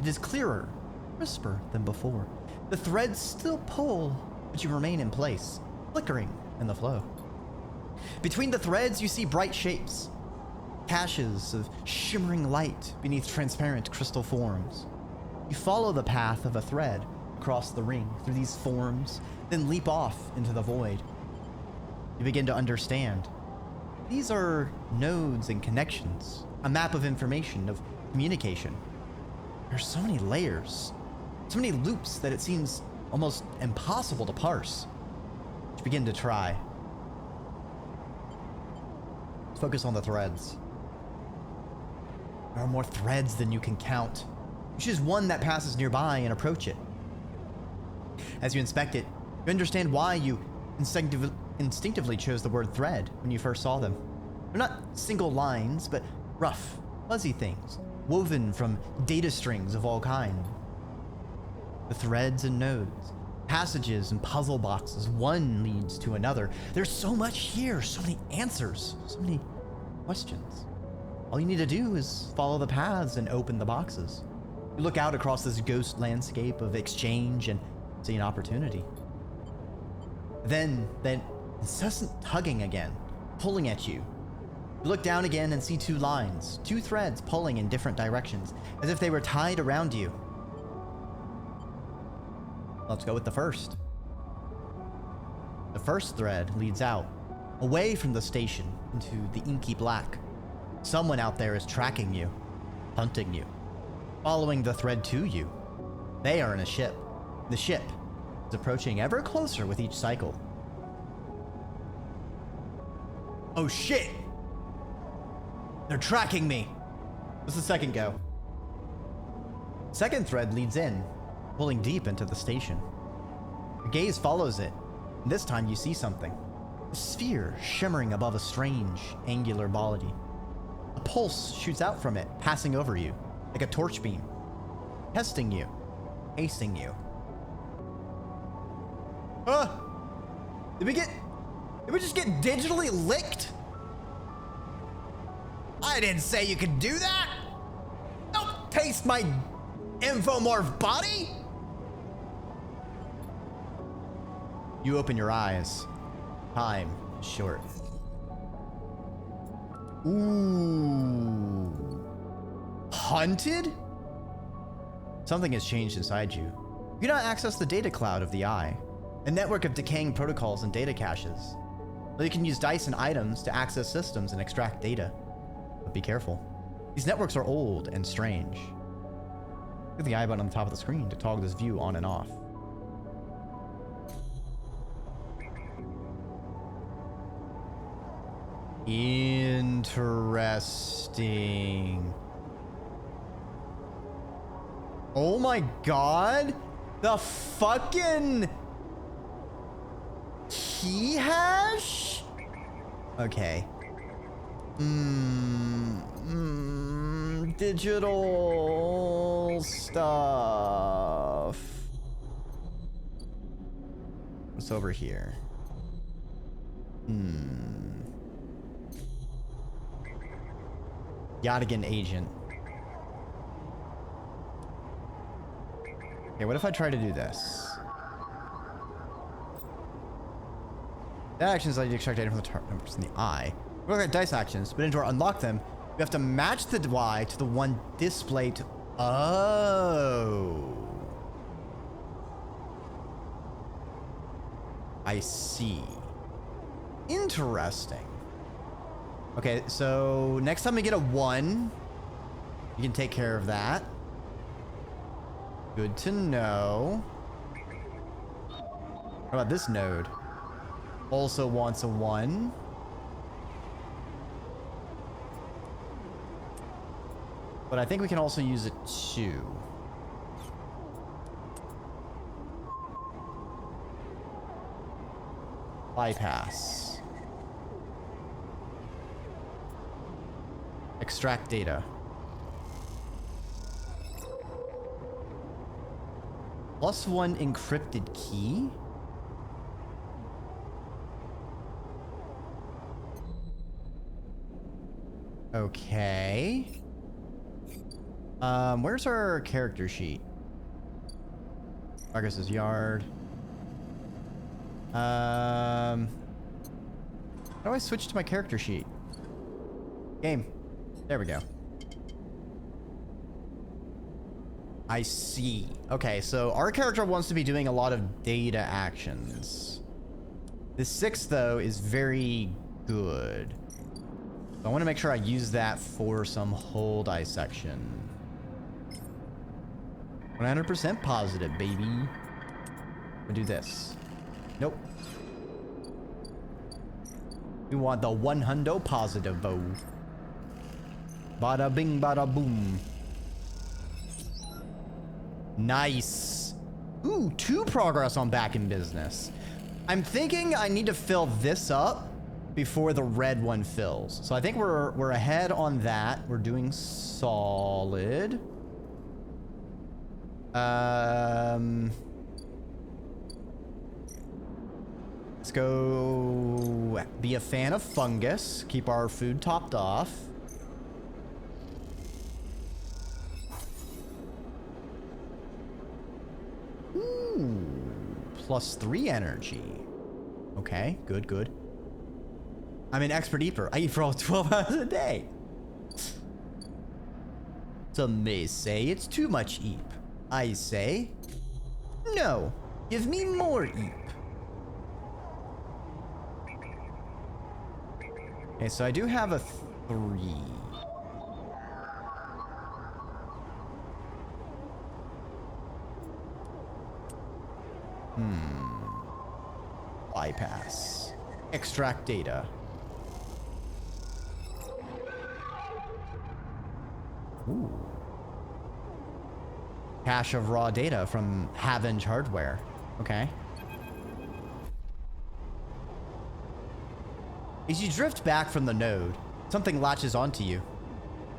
Speaker 1: It is clearer, crisper than before. The threads still pull, but you remain in place, flickering in the flow. Between the threads, you see bright shapes, caches of shimmering light beneath transparent crystal forms. You follow the path of a thread across the ring through these forms, then leap off into the void. You begin to understand. These are nodes and connections, a map of information, of communication. There's so many layers, so many loops that it seems almost impossible to parse. You begin to try. Focus on the threads. There are more threads than you can count. You choose one that passes nearby and approach it. As you inspect it, you understand why you instinctively chose the word thread when you first saw them. They're not single lines, but rough, fuzzy things, woven from data strings of all kinds. The threads and nodes, passages and puzzle boxes, one leads to another. There's so much here, so many answers, so many questions. All you need to do is follow the paths and open the boxes. You look out across this ghost landscape of exchange and see an opportunity. Then Incessant tugging again, pulling at you. You look down again and see two lines, two threads pulling in different directions, as if they were tied around you. Let's go with the first. The first thread leads out, away from the station, into the inky black. Someone out there is tracking you, hunting you, following the thread to you. They are in a ship. The ship is approaching ever closer with each cycle. Oh shit! They're tracking me! What's the second go? Second thread leads in, pulling deep into the station. Your gaze follows it, and this time you see something. A sphere shimmering above a strange, angular body. A pulse shoots out from it, passing over you, like a torch beam. Testing you. Pacing you. Did we just get digitally licked? I didn't say you could do that! Don't taste my infomorph body! You open your eyes. Time is short. Ooh. Hunted? Something has changed inside you. You cannot access the data cloud of the eye, a network of decaying protocols and data caches. But you can use dice and items to access systems and extract data. But be careful. These networks are old and strange. Click the eye button on the top of the screen to toggle this view on and off. Interesting. Oh my god! The fucking key hash? Okay. Digital stuff. What's over here? Yadigan agent. Okay, what if I try to do this? That actions let you extract data from the target numbers in the eye. We look at dice actions, but in order to unlock them, we have to match the Y to the one displayed. Oh. I see. Interesting. Okay, so next time we get a 1, you can take care of that. Good to know. How about this node? Also wants a 1. But I think we can also use a 2. Bypass. Extract data. +1 encrypted key? Okay. Where's our character sheet? Progress's yard. How do I switch to my character sheet? Game. There we go. I see. Okay, so our character wants to be doing a lot of data actions. The 6, though, is very good. So I want to make sure I use that for some whole dissection. 100% positive, baby. I'll do this. Nope. We want the 100 positive, bow. Bada bing, bada boom. Nice. Ooh, 2 progress on back in business. I'm thinking I need to fill this up before the red one fills. So I think we're ahead on that. We're doing solid. Let's go be a fan of fungus. Keep our food topped off. Ooh, +3 energy. Okay, good, good. I'm an expert eater. I eat for all 12 hours a day. Some may say it's too much eep. I say, no, give me more eep. Okay, so I do have a 3. Bypass. Extract data. Ooh. Cache of raw data from Havenge hardware. Okay. As you drift back from the node, something latches onto you.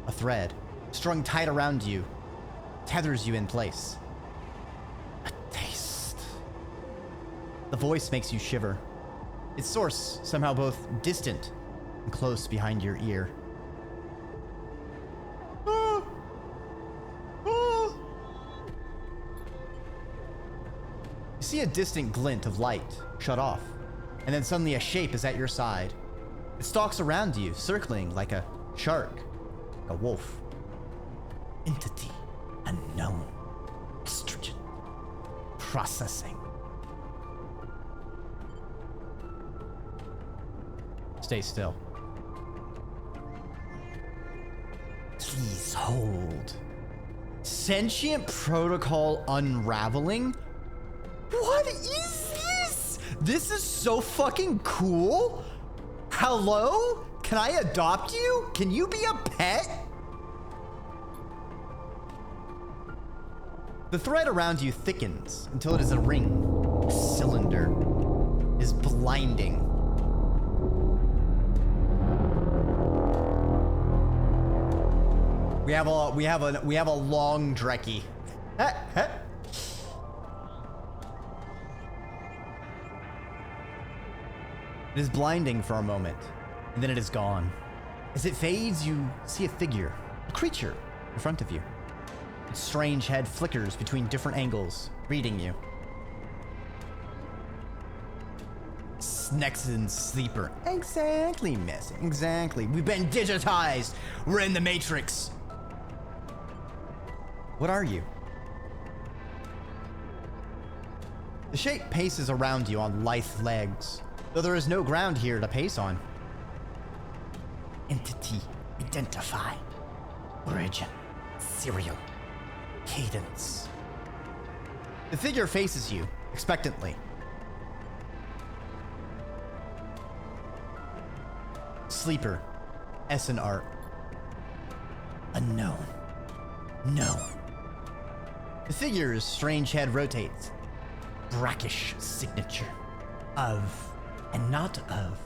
Speaker 1: A thread, strung tight around you, tethers you in place. A taste. The voice makes you shiver. Its source somehow both distant and close behind your ear. You see a distant glint of light shut off, and then suddenly a shape is at your side. It stalks around you, circling like a shark, a wolf. Entity unknown. Estrogen. Processing. Stay still. Please hold. Sentient protocol unraveling? What is this? This is so fucking cool. Hello? Can I adopt you? Can you be a pet? The thread around you thickens until it is a ring, a cylinder. It is blinding. We have a long Dreki. It is blinding for a moment, and then it is gone. As it fades, you see a figure, a creature in front of you. Its strange head flickers between different angles, greeting you. Snexon sleeper. Exactly, miss. Exactly. We've been digitized. We're in the Matrix. What are you? The shape paces around you on lithe legs, though there is no ground here to pace on. Entity, identify. Origin, serial, cadence. The figure faces you, expectantly. Sleeper, Essen art. Unknown. No. The figure's strange head rotates. Brackish signature. Of and not of.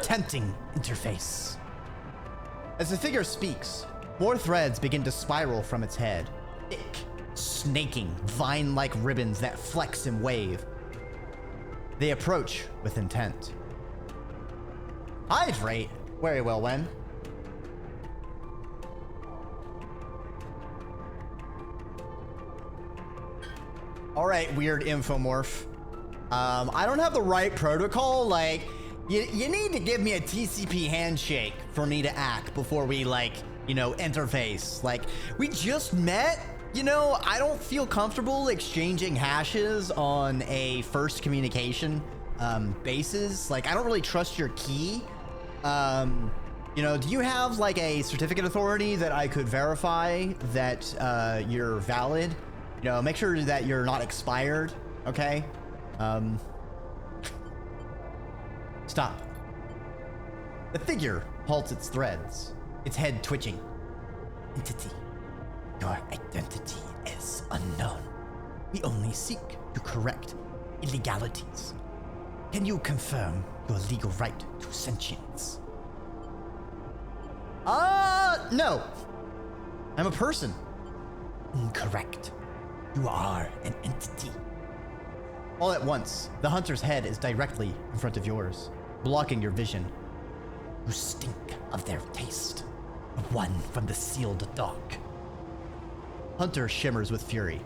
Speaker 1: Tempting interface. As the figure speaks, more threads begin to spiral from its head. Thick, snaking, vine-like ribbons that flex and wave. They approach with intent. Hydrate? Very well, Wen. All right, weird infomorph. I don't have the right protocol. Like, you need to give me a TCP handshake for me to act before we, like, you know, interface. Like, we just met. You know, I don't feel comfortable exchanging hashes on a first communication basis. Like, I don't really trust your key. You know, do you have, like, a certificate authority that I could verify that you're valid? You know, make sure that you're not expired, okay? Stop. The figure halts its threads, its head twitching. Entity, your identity is unknown. We only seek to correct illegalities. Can you confirm your legal right to sentience? No. I'm a person. Incorrect. You are an entity. All at once, the hunter's head is directly in front of yours, blocking your vision. You stink of their taste. One from the sealed dock. Hunter shimmers with fury.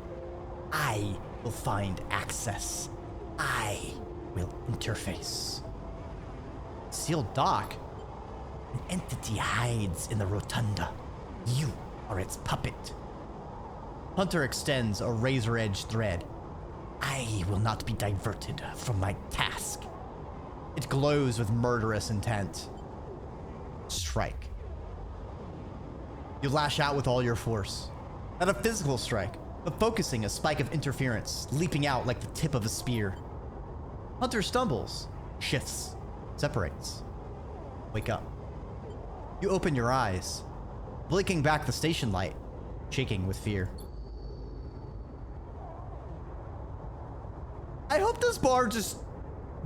Speaker 1: I will find access. I
Speaker 2: will interface.
Speaker 1: Sealed dock?
Speaker 2: An entity hides in the rotunda. You are its puppet.
Speaker 1: Hunter extends a razor-edged thread.
Speaker 2: I will not be diverted from my task.
Speaker 1: It glows with murderous intent. Strike. You lash out with all your force. Not a physical strike, but focusing a spike of interference, leaping out like the tip of a spear. Hunter stumbles, shifts, separates. Wake up. You open your eyes, blinking back the station light, shaking with fear. I hope this bar just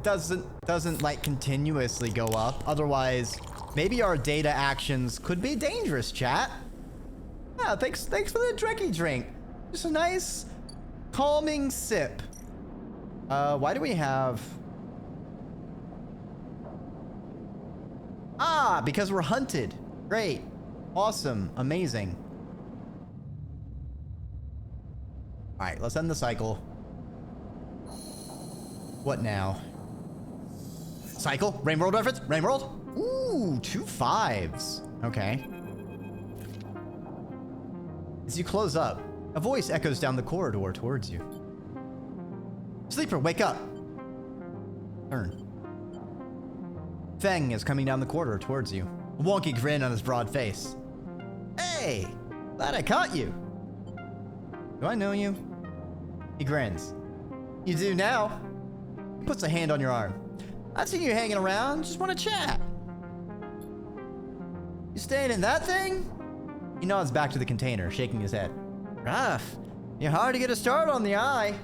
Speaker 1: doesn't like continuously go up. Otherwise, maybe our data actions could be dangerous, chat. Yeah, thanks for the Dreki drink. Just a nice, calming sip. Why do we have... Ah, because we're hunted. Great. Awesome. Amazing. All right, let's end the cycle. What now? Cycle? Rain World reference? Rain World? Ooh, 2 5s. Okay. As you close up, a voice echoes down the corridor towards you. Sleeper, wake up! Turn. Feng is coming down the corridor towards you, a wonky grin on his broad face. Hey! Glad I caught you! Do I know you? He grins. You do now. He puts a hand on your arm. I've seen you hanging around, just want to chat. You staying in that thing? He nods back to the container, shaking his head. Rough. You're hard to get a start on the eye.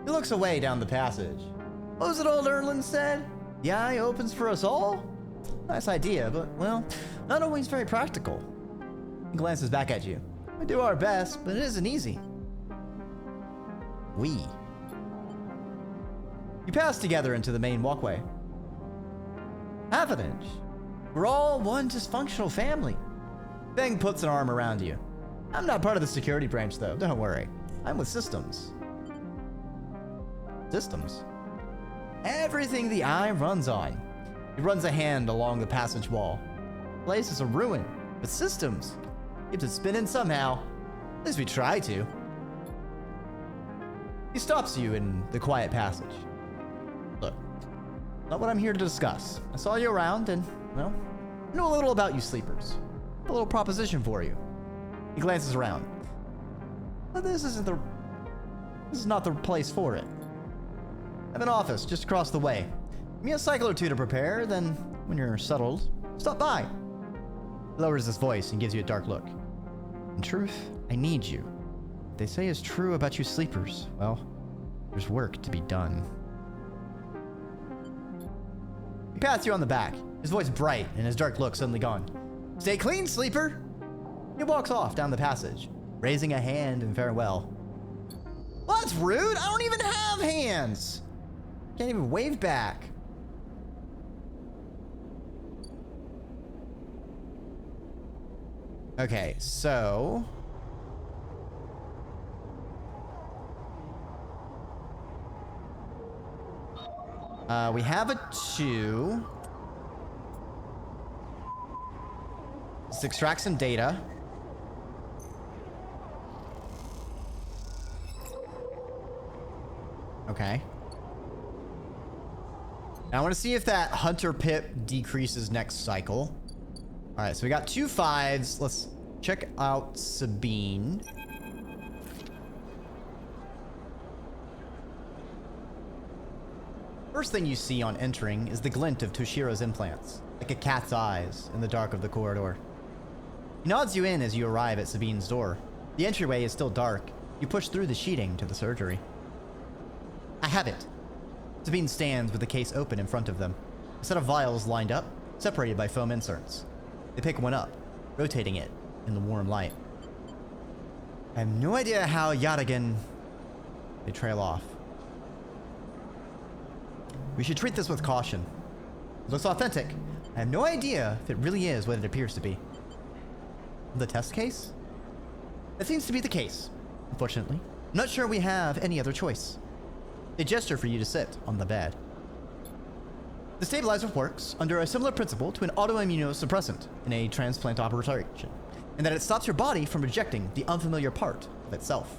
Speaker 1: He looks away down the passage. What was it old Erland said? The eye opens for us all? Nice idea, but, well, not always very practical. He glances back at you. We do our best, but it isn't easy. We. You pass together into the main walkway. Half an inch. We're all one dysfunctional family. Feng puts an arm around you. I'm not part of the security branch, though. Don't worry. I'm with systems. Systems? Everything the eye runs on. He runs a hand along the passage wall. The place is a ruin, but systems keeps it spinning somehow. At least we try to. He stops you in the quiet passage. Look, not what I'm here to discuss. I saw you around and, well, I know a little about you sleepers. A little proposition for you. He glances around. But this is not the place for it. I have an office just across the way. Give me a cycle or two to prepare, then when you're settled, stop by. He lowers his voice and gives you a dark look. In truth, I need you. What they say is true about you sleepers. Well, there's work to be done. He pats you on the back, his voice bright and his dark look suddenly gone. Stay clean, sleeper! He walks off down the passage, raising a hand in farewell. Well, that's rude! I don't even have hands! Can't even wave back. Okay, so... we have a 2. Let's extract some data. Okay. Now I want to see if that Hunter Pip decreases next cycle. All right, so we got 2 5s. Let's check out Sabine. First thing you see on entering is the glint of Toshiro's implants, like a cat's eyes in the dark of the corridor. He nods you in as you arrive at Sabine's door. The entryway is still dark. You push through the sheeting to the surgery. I have it. Sabine stands with the case open in front of them. A set of vials lined up, separated by foam inserts. They pick one up, rotating it in the warm light. I have no idea how yet again... They trail off. We should treat this with caution. It looks authentic. I have no idea if it really is what it appears to be. The test case? That seems to be the case, unfortunately. I'm not sure we have any other choice. They gesture for you to sit on the bed. The stabilizer works under a similar principle to an autoimmunosuppressant in a transplant operation, in that it stops your body from rejecting the unfamiliar part of itself.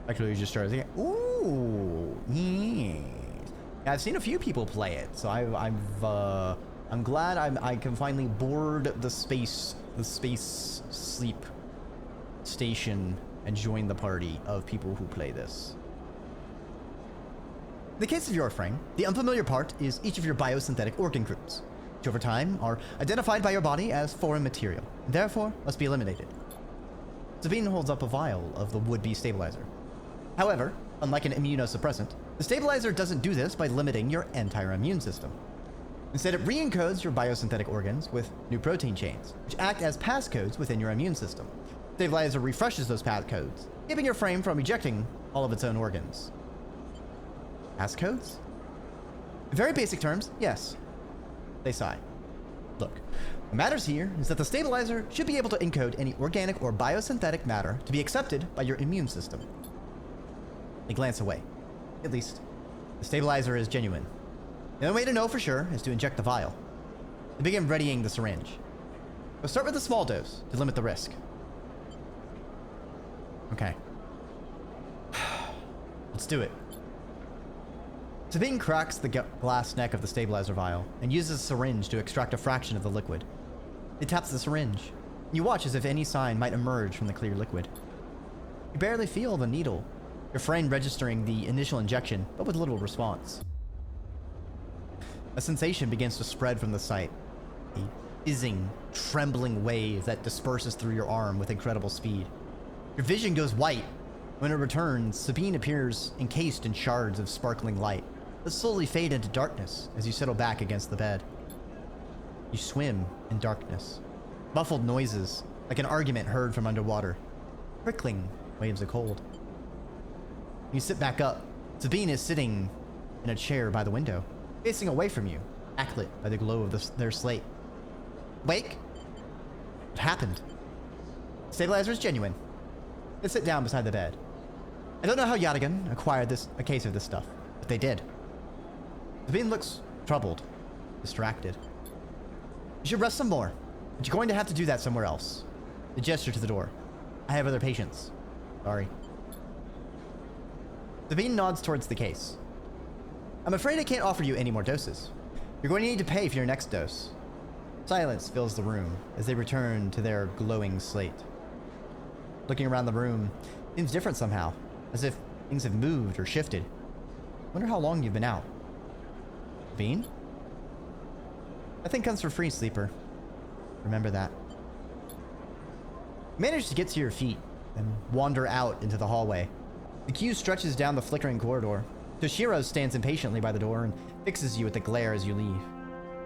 Speaker 1: Actually, you just started thinking, ooh, yeah. I've seen a few people play it, so I'm glad I can finally board the space sleep station and join the party of people who play this. In the case of your frame, the unfamiliar part is each of your biosynthetic organ groups, which over time are identified by your body as foreign material, and therefore must be eliminated. Sabine holds up a vial of the would-be stabilizer. However, unlike an immunosuppressant, the stabilizer doesn't do this by limiting your entire immune system. Instead, it re-encodes your biosynthetic organs with new protein chains, which act as passcodes within your immune system. Stabilizer refreshes those passcodes, keeping your frame from ejecting all of its own organs. Passcodes? In very basic terms, yes. They sigh. Look, what matters here is that the stabilizer should be able to encode any organic or biosynthetic matter to be accepted by your immune system. They glance away. At least, the stabilizer is genuine. The only way to know for sure is to inject the vial. They begin readying the syringe. We'll start with a small dose to limit the risk. Okay. Let's do it. Sabine cracks the glass neck of the stabilizer vial and uses a syringe to extract a fraction of the liquid. It taps the syringe. You watch as if any sign might emerge from the clear liquid. You barely feel the needle, your frame registering the initial injection, but with little response. A sensation begins to spread from the site. A fizzing, trembling wave that disperses through your arm with incredible speed. Your vision goes white. When it returns, Sabine appears encased in shards of sparkling light that slowly fade into darkness as you settle back against the bed. You swim in darkness. Muffled noises, like an argument heard from underwater. Prickling waves of cold. You sit back up. Sabine is sitting in a chair by the window, facing away from you, backlit by the glow of their slate. Wake? What happened? Stabilizer is genuine. They sit down beside the bed. I don't know how Yadigan acquired a case of this stuff, but they did. Sabine looks troubled, distracted. You should rest some more, but you're going to have to do that somewhere else. The gesture to the door. I have other patients. Sorry. Sabine nods towards the case. I'm afraid I can't offer you any more doses. You're going to need to pay for your next dose. Silence fills the room as they return to their glowing slate. Looking around the room, it seems different somehow, as if things have moved or shifted. Wonder how long you've been out. Sabine? Nothing comes for free, sleeper. Remember that. You manage to get to your feet and wander out into the hallway. The queue stretches down the flickering corridor. Toshiro stands impatiently by the door and fixes you with a glare as you leave.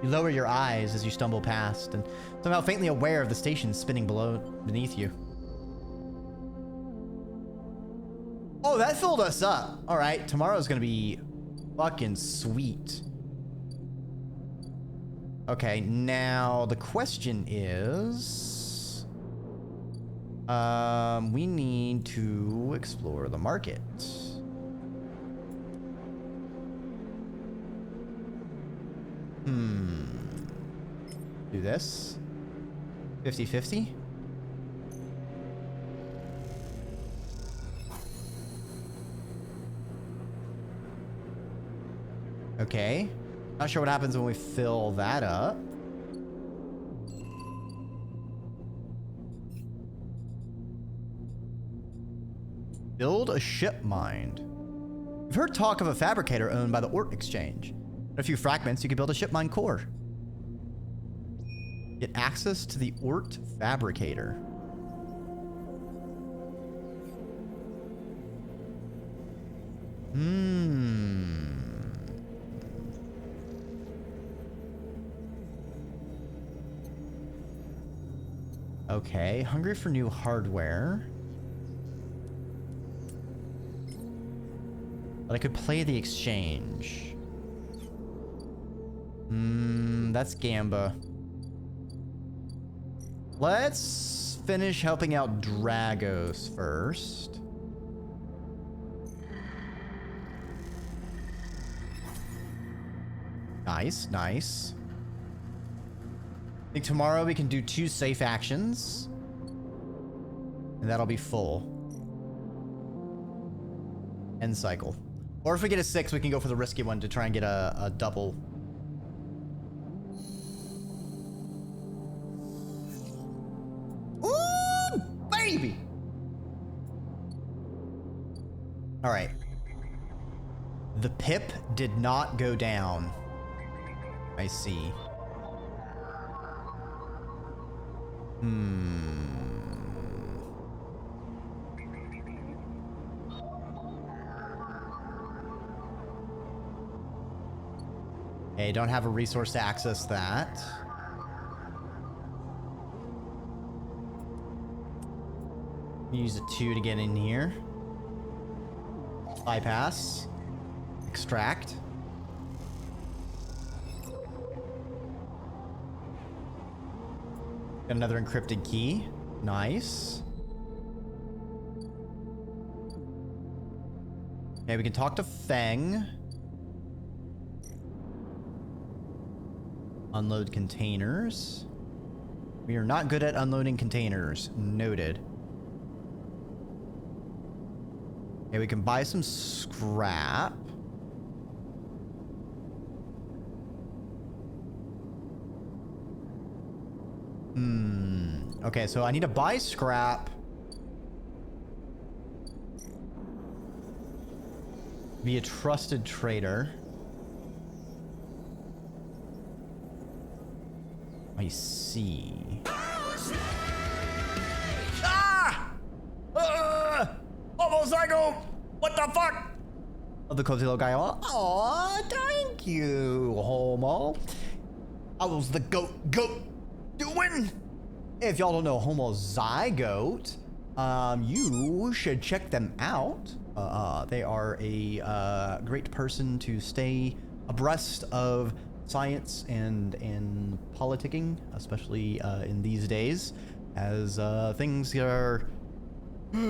Speaker 1: You lower your eyes as you stumble past, and somehow faintly aware of the station spinning beneath you. Oh, that filled us up. All right, tomorrow's gonna be fucking sweet. Okay, now the question is, we need to explore the market. Do this. 50-50. Okay. Not sure what happens when we fill that up. Build a ship mind. You've heard talk of a fabricator owned by the Ort Exchange. In a few fragments, you can build a ship mind core. Get access to the Ort Fabricator. Okay, hungry for new hardware. But I could play the exchange. That's Gamba. Let's finish helping out Dragos first. Nice, nice. I think tomorrow we can do 2 safe actions. And that'll be full. End cycle. Or if we get a 6, we can go for the risky one to try and get a double. Ooh, baby! Alright. The pip did not go down. I see. Hey, don't have a resource to access that. Use a 2 to get in here. Bypass. Extract. Got another encrypted key. Nice. Okay, we can talk to Feng. Unload containers. We are not good at unloading containers. Noted. Okay, we can buy some scrap. Okay, so I need to buy scrap. Be a trusted trader. I see. Ah! Almost psycho! What the fuck? Oh, the cozy little guy. Aw, thank you, homo. How's the goat doing? If y'all don't know Homozygote, you should check them out. They are a great person to stay abreast of science and politicking, especially in these days, as things are. But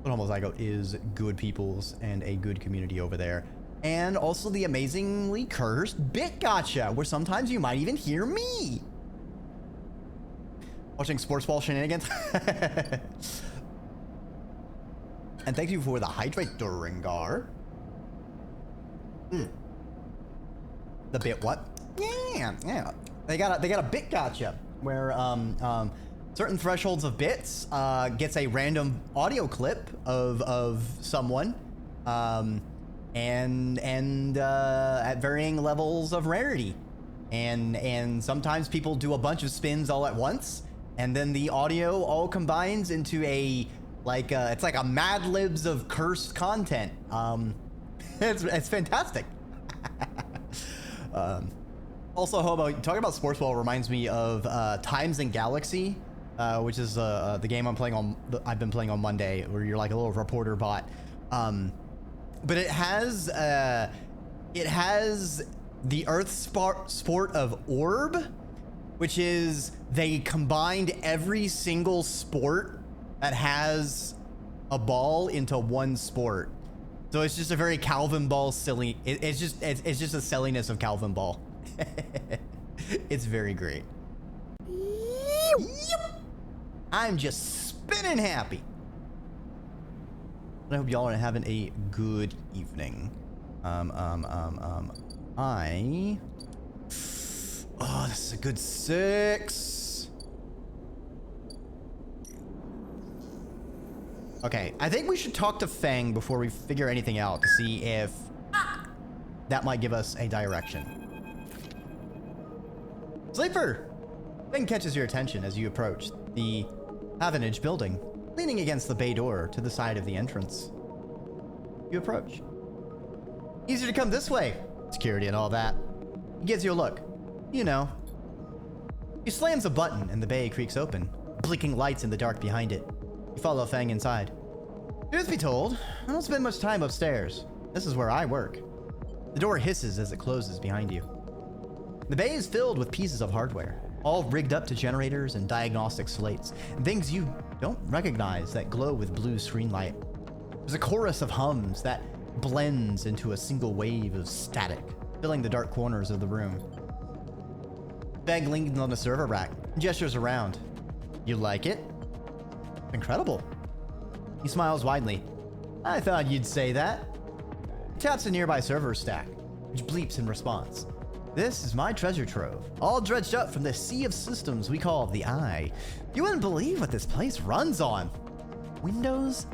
Speaker 1: Homozygote is good peoples and a good community over there. And also the amazingly cursed Bit Gotcha, where sometimes you might even hear me. Watching sports ball shenanigans. And thank you for the hydrate, Duringar. The bit what? Yeah. They got a Bit Gotcha where certain thresholds of bits gets a random audio clip of someone. And at varying levels of rarity, and sometimes people do a bunch of spins all at once, and then the audio all combines into a it's like a Mad Libs of cursed content. It's fantastic. Also, Hobo, talking about sports ball reminds me of Times and Galaxy, which is the game I've been playing on Monday, where you're like a little reporter bot. But it has the Earth sport of Orb, which is they combined every single sport that has a ball into one sport. So it's just a very Calvin Ball silly. It's just a silliness of Calvin Ball. It's very great. Yep. I'm just spinning happy. I hope y'all are having a good evening. Oh, this is a good 6. Okay, I think we should talk to Feng before we figure anything out to see if that might give us a direction. Sleeper! Feng catches your attention as you approach the Havenage building, leaning against the bay door to the side of the entrance. You approach. Easier to come this way. Security and all that. He gives you a look. You know. He slams a button and the bay creaks open, blinking lights in the dark behind it. You follow Feng inside. Truth be told, I don't spend much time upstairs. This is where I work. The door hisses as it closes behind you. The bay is filled with pieces of hardware, all rigged up to generators and diagnostic slates, and things you don't recognize that glow with blue screen light. There's a chorus of hums that blends into a single wave of static, filling the dark corners of the room. Beg leans on the server rack and gestures around. You like it? Incredible. He smiles widely. I thought you'd say that. He taps a nearby server stack, which bleeps in response. This is my treasure trove, all dredged up from the sea of systems we call the Eye. You wouldn't believe what this place runs on. Windows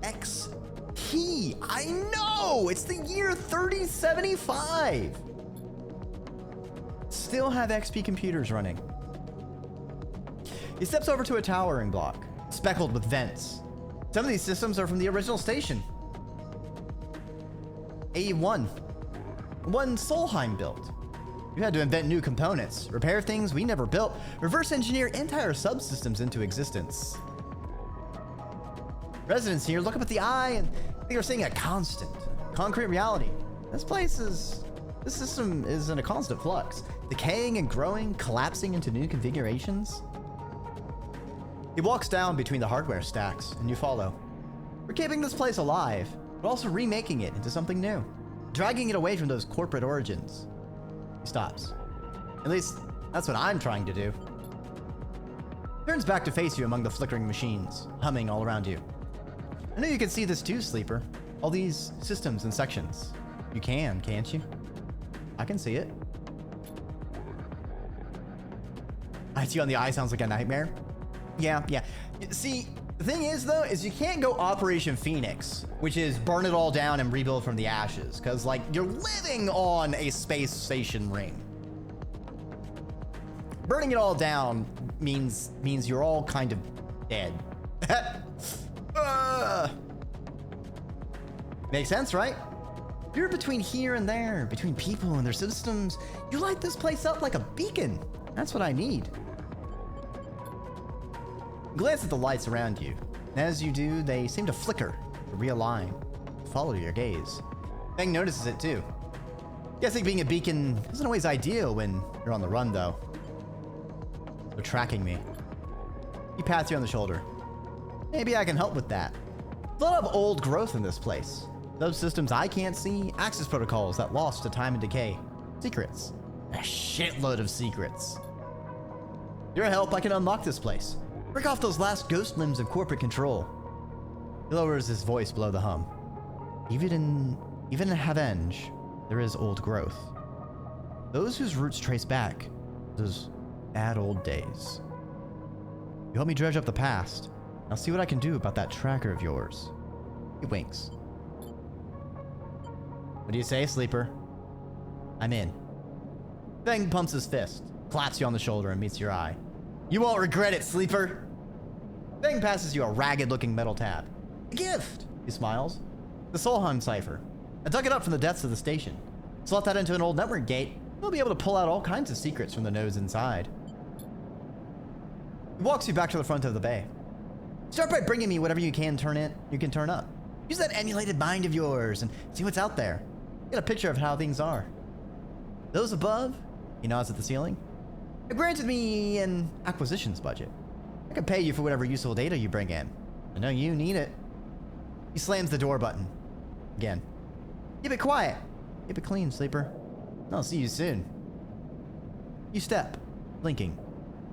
Speaker 1: XP. I know! It's the year 3075. Still have XP computers running. He steps over to a towering block, speckled with vents. Some of these systems are from the original station. A1. One Solheim built. You had to invent new components, repair things we never built, reverse engineer entire subsystems into existence. Residents here look up at the Eye and think they're seeing a constant, concrete reality. This system is in a constant flux, decaying and growing, collapsing into new configurations. He walks down between the hardware stacks, and you follow. We're keeping this place alive, but also remaking it into something new, dragging it away from those corporate origins. He stops. At least, that's what I'm trying to do. Turns back to face you among the flickering machines, humming all around you. I know you can see this too, Sleeper. All these systems and sections. You can, can't you? I can see it. IT on the Eye sounds like a nightmare. Yeah. See, the thing is, though, is you can't go Operation Phoenix, which is burn it all down and rebuild from the ashes, because, like, you're living on a space station ring. Burning it all down means you're all kind of dead. Makes sense, right? You're between here and there, between people and their systems. You light this place up like a beacon. That's what I need. Glance at the lights around you. And as you do, they seem to flicker, to realign, follow your gaze. Bang notices it too. Guessing being a beacon isn't always ideal when you're on the run, though. They're tracking me. He pats you on the shoulder. Maybe I can help with that. There's a lot of old growth in this place. Those systems I can't see, access protocols that lost to time and decay. Secrets. A shitload of secrets. Your help, I can unlock this place. Break off those last ghost limbs of corporate control. He lowers his voice below the hum. Even in Havenge, there is old growth. Those whose roots trace back to those bad old days. You help me dredge up the past. I'll see what I can do about that tracker of yours. He winks. What do you say, Sleeper? I'm in. Bang pumps his fist, claps you on the shoulder, and meets your eye. You won't regret it, Sleeper! Bang passes you a ragged-looking metal tab. A gift! He smiles. The Solheim cipher. I dug it up from the depths of the station. Slot that into an old network gate. We'll be able to pull out all kinds of secrets from the nodes inside. He walks you back to the front of the bay. Start by bringing me whatever you can turn up. Use that emulated mind of yours and see what's out there. Get a picture of how things are. Those above, he nods at the ceiling, have granted me an acquisitions budget. I can pay you for whatever useful data you bring in. I know you need it. He slams the door button. Again. Keep it quiet. Keep it clean, Sleeper. I'll see you soon. You step, blinking,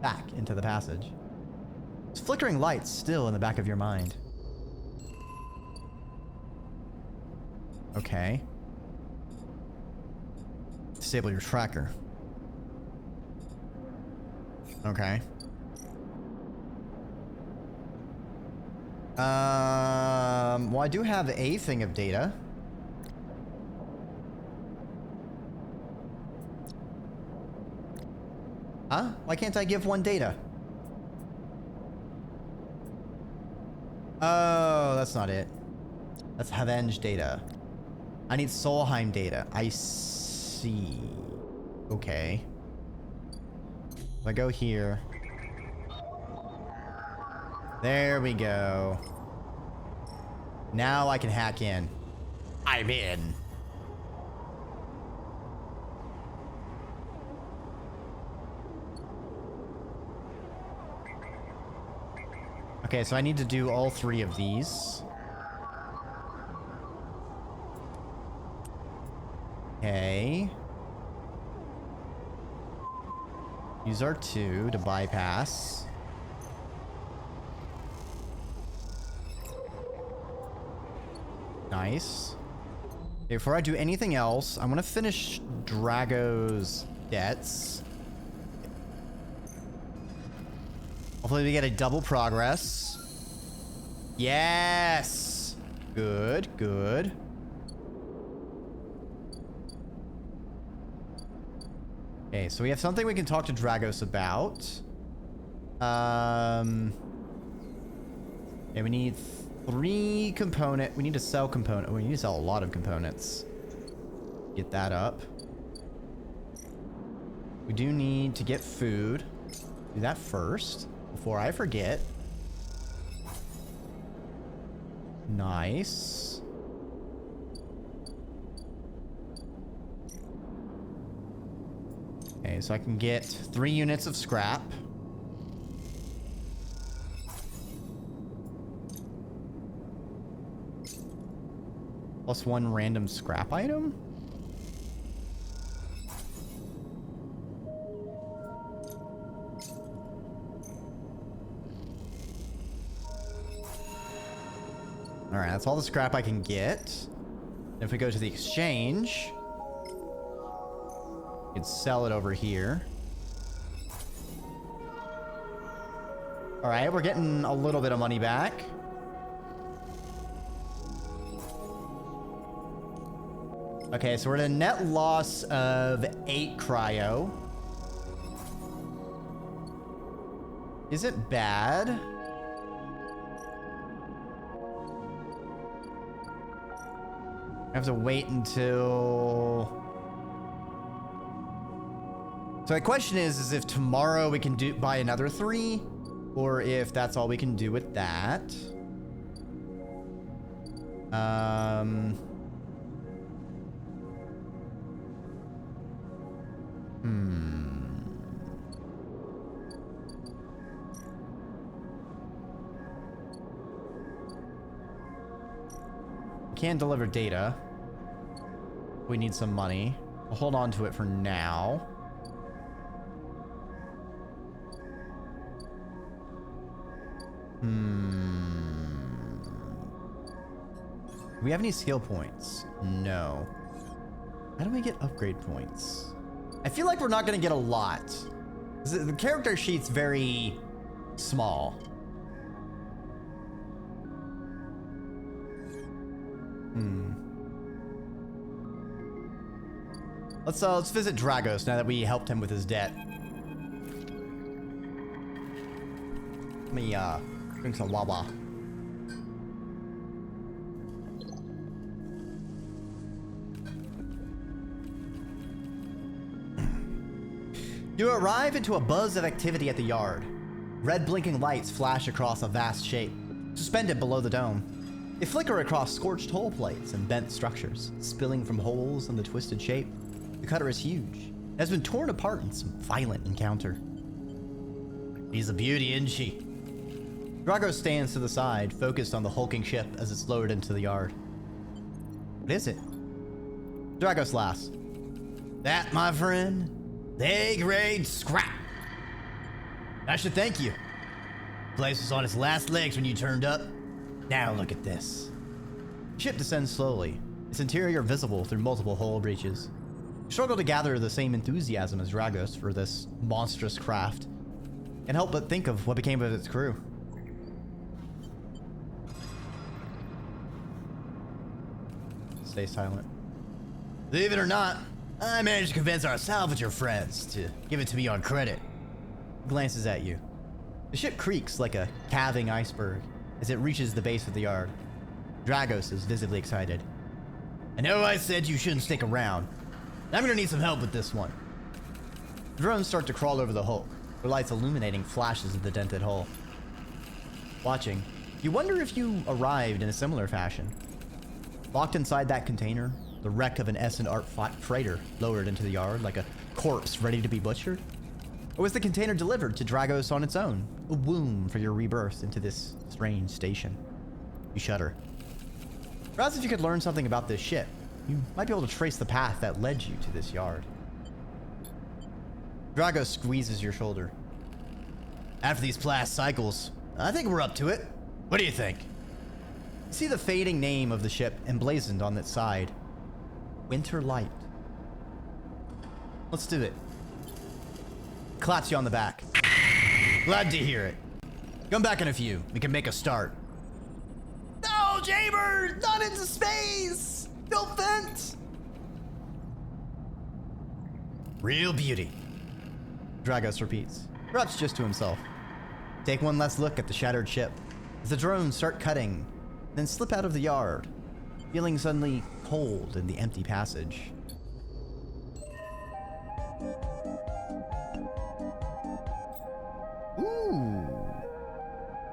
Speaker 1: back into the passage. There's flickering lights still in the back of your mind. Okay. Disable your tracker. Okay. Well, I do have a thing of data. Huh? Why can't I give one data? Oh, that's not it. That's Havenge data. I need Solheim data. I see. Okay. If I go here. There we go. Now I can hack in. I'm in. Okay, so I need to do all three of these. Okay. Use R2 to bypass. Nice. Okay, before I do anything else, I'm gonna finish Drago's debts. Hopefully we get a double progress. Yes! Good, good. Okay, so we have something we can talk to Dragos about. Okay, we need 3 component. We need to sell component. We need to sell a lot of components. Get that up. We do need to get food. Do that first before I forget. Nice. Okay, so I can get 3 units of scrap. Plus 1 random scrap item? Alright, that's all the scrap I can get. If we go to the exchange, we can sell it over here. Alright, we're getting a little bit of money back. Okay, so we're at a net loss of 8 cryo. Is it bad? I have to wait until... So my question is if tomorrow we can buy another 3, or if that's all we can do with that. Can deliver data. We need some money. We'll hold on to it for now. Do we have any skill points? No. How do we get upgrade points? I feel like we're not going to get a lot. The character sheet's very small. Let's visit Dragos now that we helped him with his debt. Let me drink some Wawa. You arrive into a buzz of activity at the yard. Red blinking lights flash across a vast shape, suspended below the dome. They flicker across scorched hull plates and bent structures, spilling from holes in the twisted shape. The cutter is huge. It has been torn apart in some violent encounter. She's a beauty, isn't she? Drago stands to the side, focused on the hulking ship as it's lowered into the yard. What is it? Dragos laughs. That, my friend, the A-grade scrap. I should thank you. The place was on its last legs when you turned up. Now look at this. The ship descends slowly, its interior visible through multiple hull breaches. You struggle to gather the same enthusiasm as Dragos for this monstrous craft. Can't help but think of what became of its crew. Stay silent. Believe it or not, I managed to convince our salvager friends to give it to me on credit. He glances at you. The ship creaks like a calving iceberg as it reaches the base of the yard. Dragos is visibly excited. I know I said you shouldn't stick around. I'm gonna need some help with this one. The drones start to crawl over the hulk, their lights illuminating flashes of the dented hull. Watching, you wonder if you arrived in a similar fashion. Locked inside that container, the wreck of an S&R freighter lowered into the yard like a corpse ready to be butchered? Or was the container delivered to Dragos on its own, a womb for your rebirth into this strange station? You shudder. Perhaps if you could learn something about this ship, You might be able to trace the path that led you to this yard. Drago squeezes your shoulder. After these blast cycles, I think we're up to it. What do you think? You see the fading name of the ship emblazoned on its side. Winter Light. Let's do it. Claps you on the back. Glad to hear it. Come back in a few. We can make a start. No, Jaybird! Not into space! No vent! Real beauty. Dragos repeats, perhaps just to himself. Take one last look at the shattered ship. As the drones start cutting, then slip out of the yard, feeling suddenly cold in the empty passage. Ooh.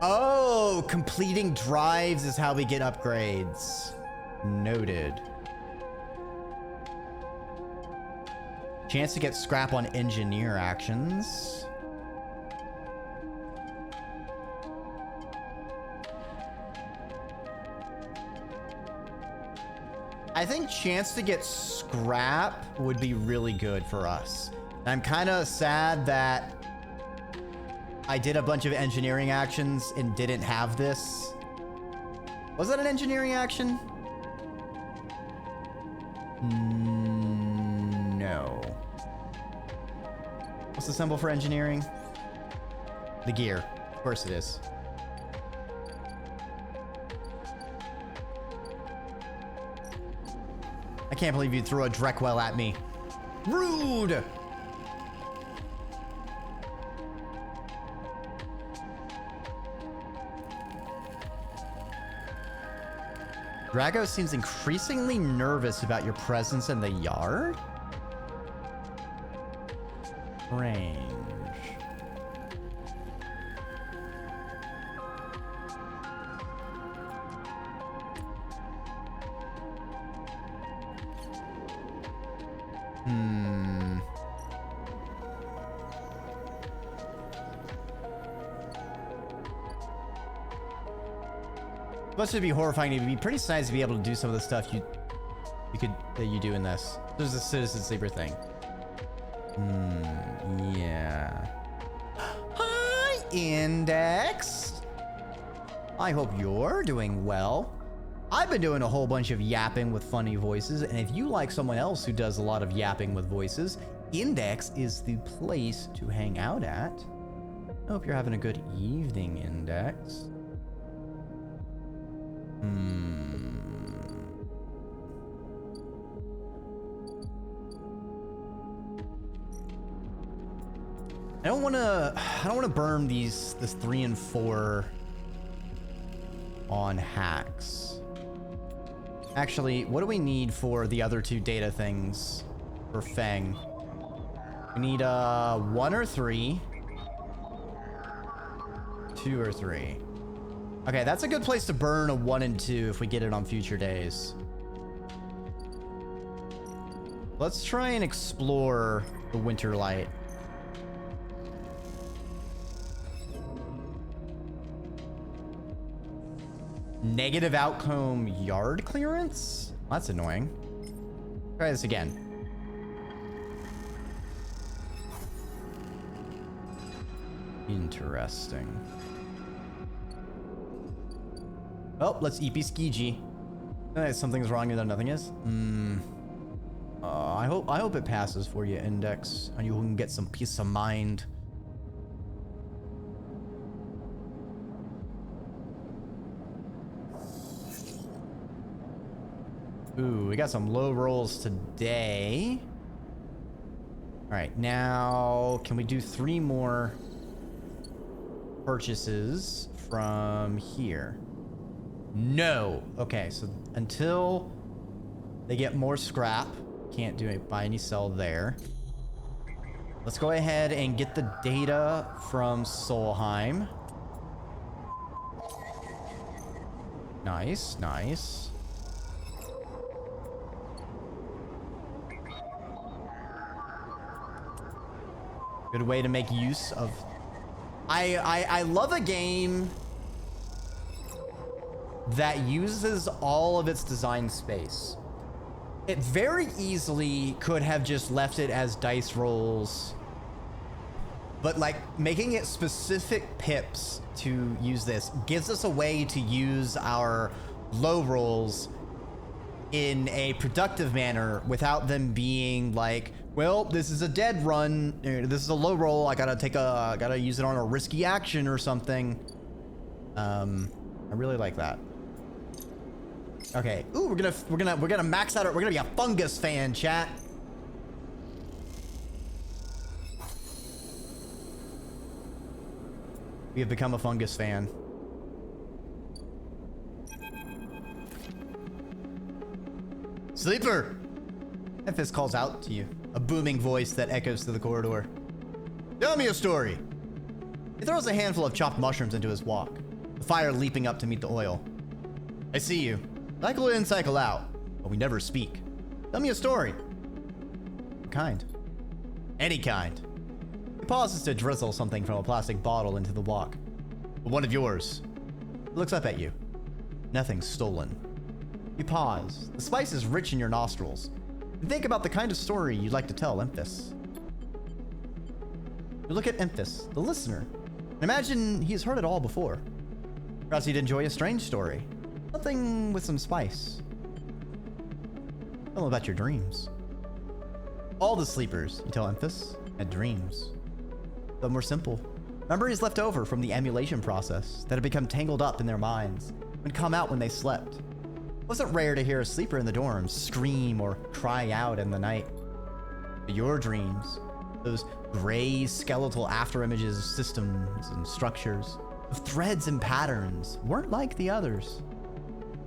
Speaker 1: Oh, completing drives is how we get upgrades. Noted. Chance to get scrap on engineer actions. I think chance to get scrap would be really good for us. I'm kind of sad that I did a bunch of engineering actions and didn't have this. Was that an engineering action? No. What's the symbol for engineering? The gear. Of course it is. I can't believe you threw a Drekwell at me. Rude! Drago seems increasingly nervous about your presence in the yard? Strange. Must be horrifying. It'd be pretty nice to be able to do some of the stuff that you do in this. There's a citizen sleeper thing. Yeah. Hi, Index. I hope you're doing well. I've been doing a whole bunch of yapping with funny voices, and if you like someone else who does a lot of yapping with voices, Index is the place to hang out at. I hope you're having a good evening, Index. I don't want to burn this 3 and 4 on hacks. Actually, what do we need for the other 2 data things for Feng? We need 1 or 3. 2 or 3. Okay, that's a good place to burn a 1 and 2 if we get it on future days. Let's try and explore the Winter Light. Negative outcome yard clearance? That's annoying. Try this again. Interesting. Oh, let's EP Skiji. Something's wrong and then nothing is. I hope it passes for you, Index, and you can get some peace of mind. Ooh, we got some low rolls today. All right, now can we do 3 more purchases from here? No. Okay, so until they get more scrap, can't do it, buy any sell there. Let's go ahead and get the data from Solheim. Nice, nice. Good way to make use of... I love a game that uses all of its design space. It very easily could have just left it as dice rolls, but like making it specific pips to use this gives us a way to use our low rolls in a productive manner without them being like, well, this is a dead run, this is a low roll, I gotta use it on a risky action or something. I really like that. Okay. Ooh, we're gonna max out. We're gonna be a fungus fan, chat. We have become a fungus fan. Sleeper! Memphis calls out to you, a booming voice that echoes through the corridor. Tell me a story. He throws a handful of chopped mushrooms into his wok, the fire leaping up to meet the oil. I see you. Cycle in, cycle out, but we never speak. Tell me a story. What kind? Any kind. He pauses to drizzle something from a plastic bottle into the wok. But one of yours. He looks up at you. Nothing's stolen. You pause. The spice is rich in your nostrils. And think about the kind of story you'd like to tell Emphis. You look at Emphis, the listener, and imagine he's heard it all before. Perhaps he'd enjoy a strange story. Something with some spice. Tell him about your dreams. All the sleepers, you tell Emphis, had dreams. Some were simple. Memories left over from the emulation process that had become tangled up in their minds and come out when they slept. It wasn't rare to hear a sleeper in the dorms scream or cry out in the night. But your dreams, those gray skeletal afterimages of systems and structures, of threads and patterns, weren't like the others.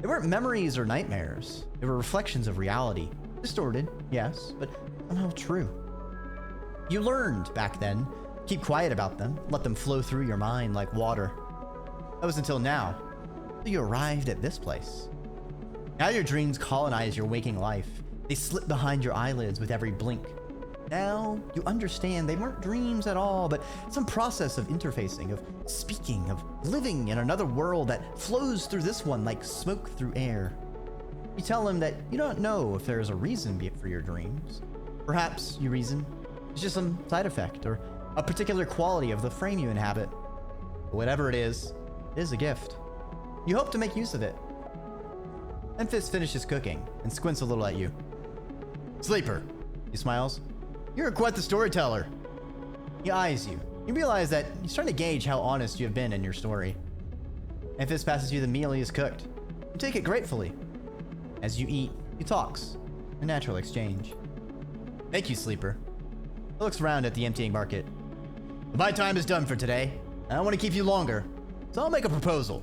Speaker 1: They weren't memories or nightmares. They were reflections of reality. Distorted, yes, but somehow true. You learned back then, keep quiet about them, let them flow through your mind like water. That was until now, until you arrived at this place. Now your dreams colonize your waking life. They slip behind your eyelids with every blink. Now you understand they weren't dreams at all, but some process of interfacing, of speaking, of living in another world that flows through this one like smoke through air. You tell him that you don't know if there's a reason for your dreams. Perhaps your reason is just some side effect or a particular quality of the frame you inhabit. But whatever it is a gift. You hope to make use of it. Memphis finishes cooking and squints a little at you. Sleeper, he smiles. You're quite the storyteller. He eyes you. You realize that he's trying to gauge how honest you have been in your story. Memphis passes you the meal he has cooked. You take it gratefully. As you eat, he talks. A natural exchange. Thank you, Sleeper. He looks around at the emptying market. My time is done for today. I don't want to keep you longer, so I'll make a proposal.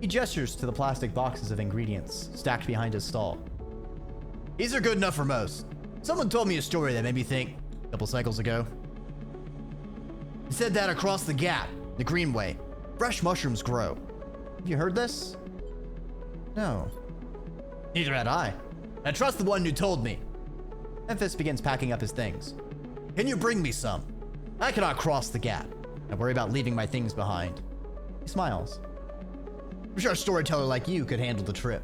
Speaker 1: He gestures to the plastic boxes of ingredients stacked behind his stall. These are good enough for most. Someone told me a story that made me think a couple cycles ago. He said that across the gap, the Greenway, fresh mushrooms grow. Have you heard this? No. Neither had I. I trust the one who told me. Memphis begins packing up his things. Can you bring me some? I cannot cross the gap. I worry about leaving my things behind. He smiles. I'm sure a storyteller like you could handle the trip.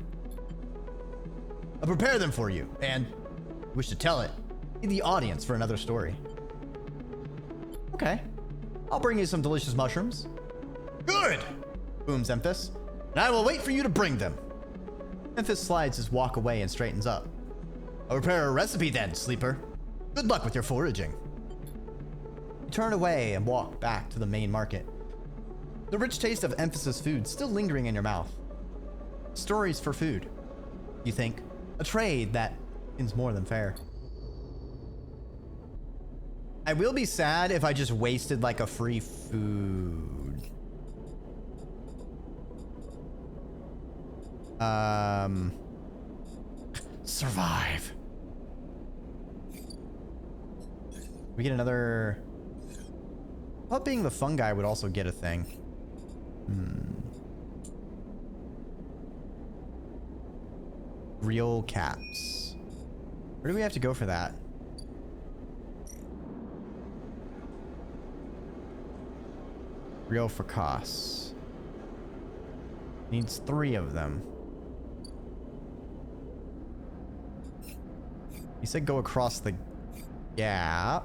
Speaker 1: I'll prepare them for you, and if you wish to tell it, need the audience for another story. Okay. I'll bring you some delicious mushrooms. Good! Booms Memphis. And I will wait for you to bring them. Memphis slides his walk away and straightens up. I'll prepare a recipe then, Sleeper. Good luck with your foraging. You turn away and walk back to the main market. The rich taste of Emphasis food still lingering in your mouth. Stories for food. You think. A trade that is more than fair. I will be sad if I just wasted like a free food. Survive. We get another. I thought being the fungi would also get a thing. Real caps. Where do we have to go for that? Real fracas. Needs 3 of them. You said go across the gap.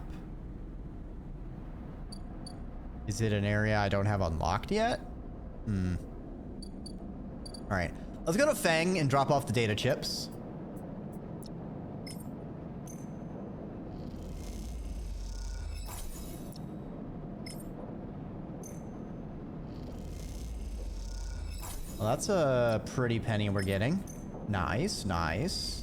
Speaker 1: Is it an area I don't have unlocked yet? Alright. Let's go to Fang and drop off the data chips. Well, that's a pretty penny we're getting. Nice, nice.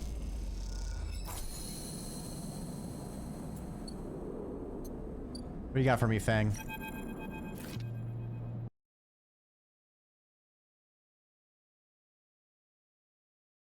Speaker 1: What do you got for me, Fang?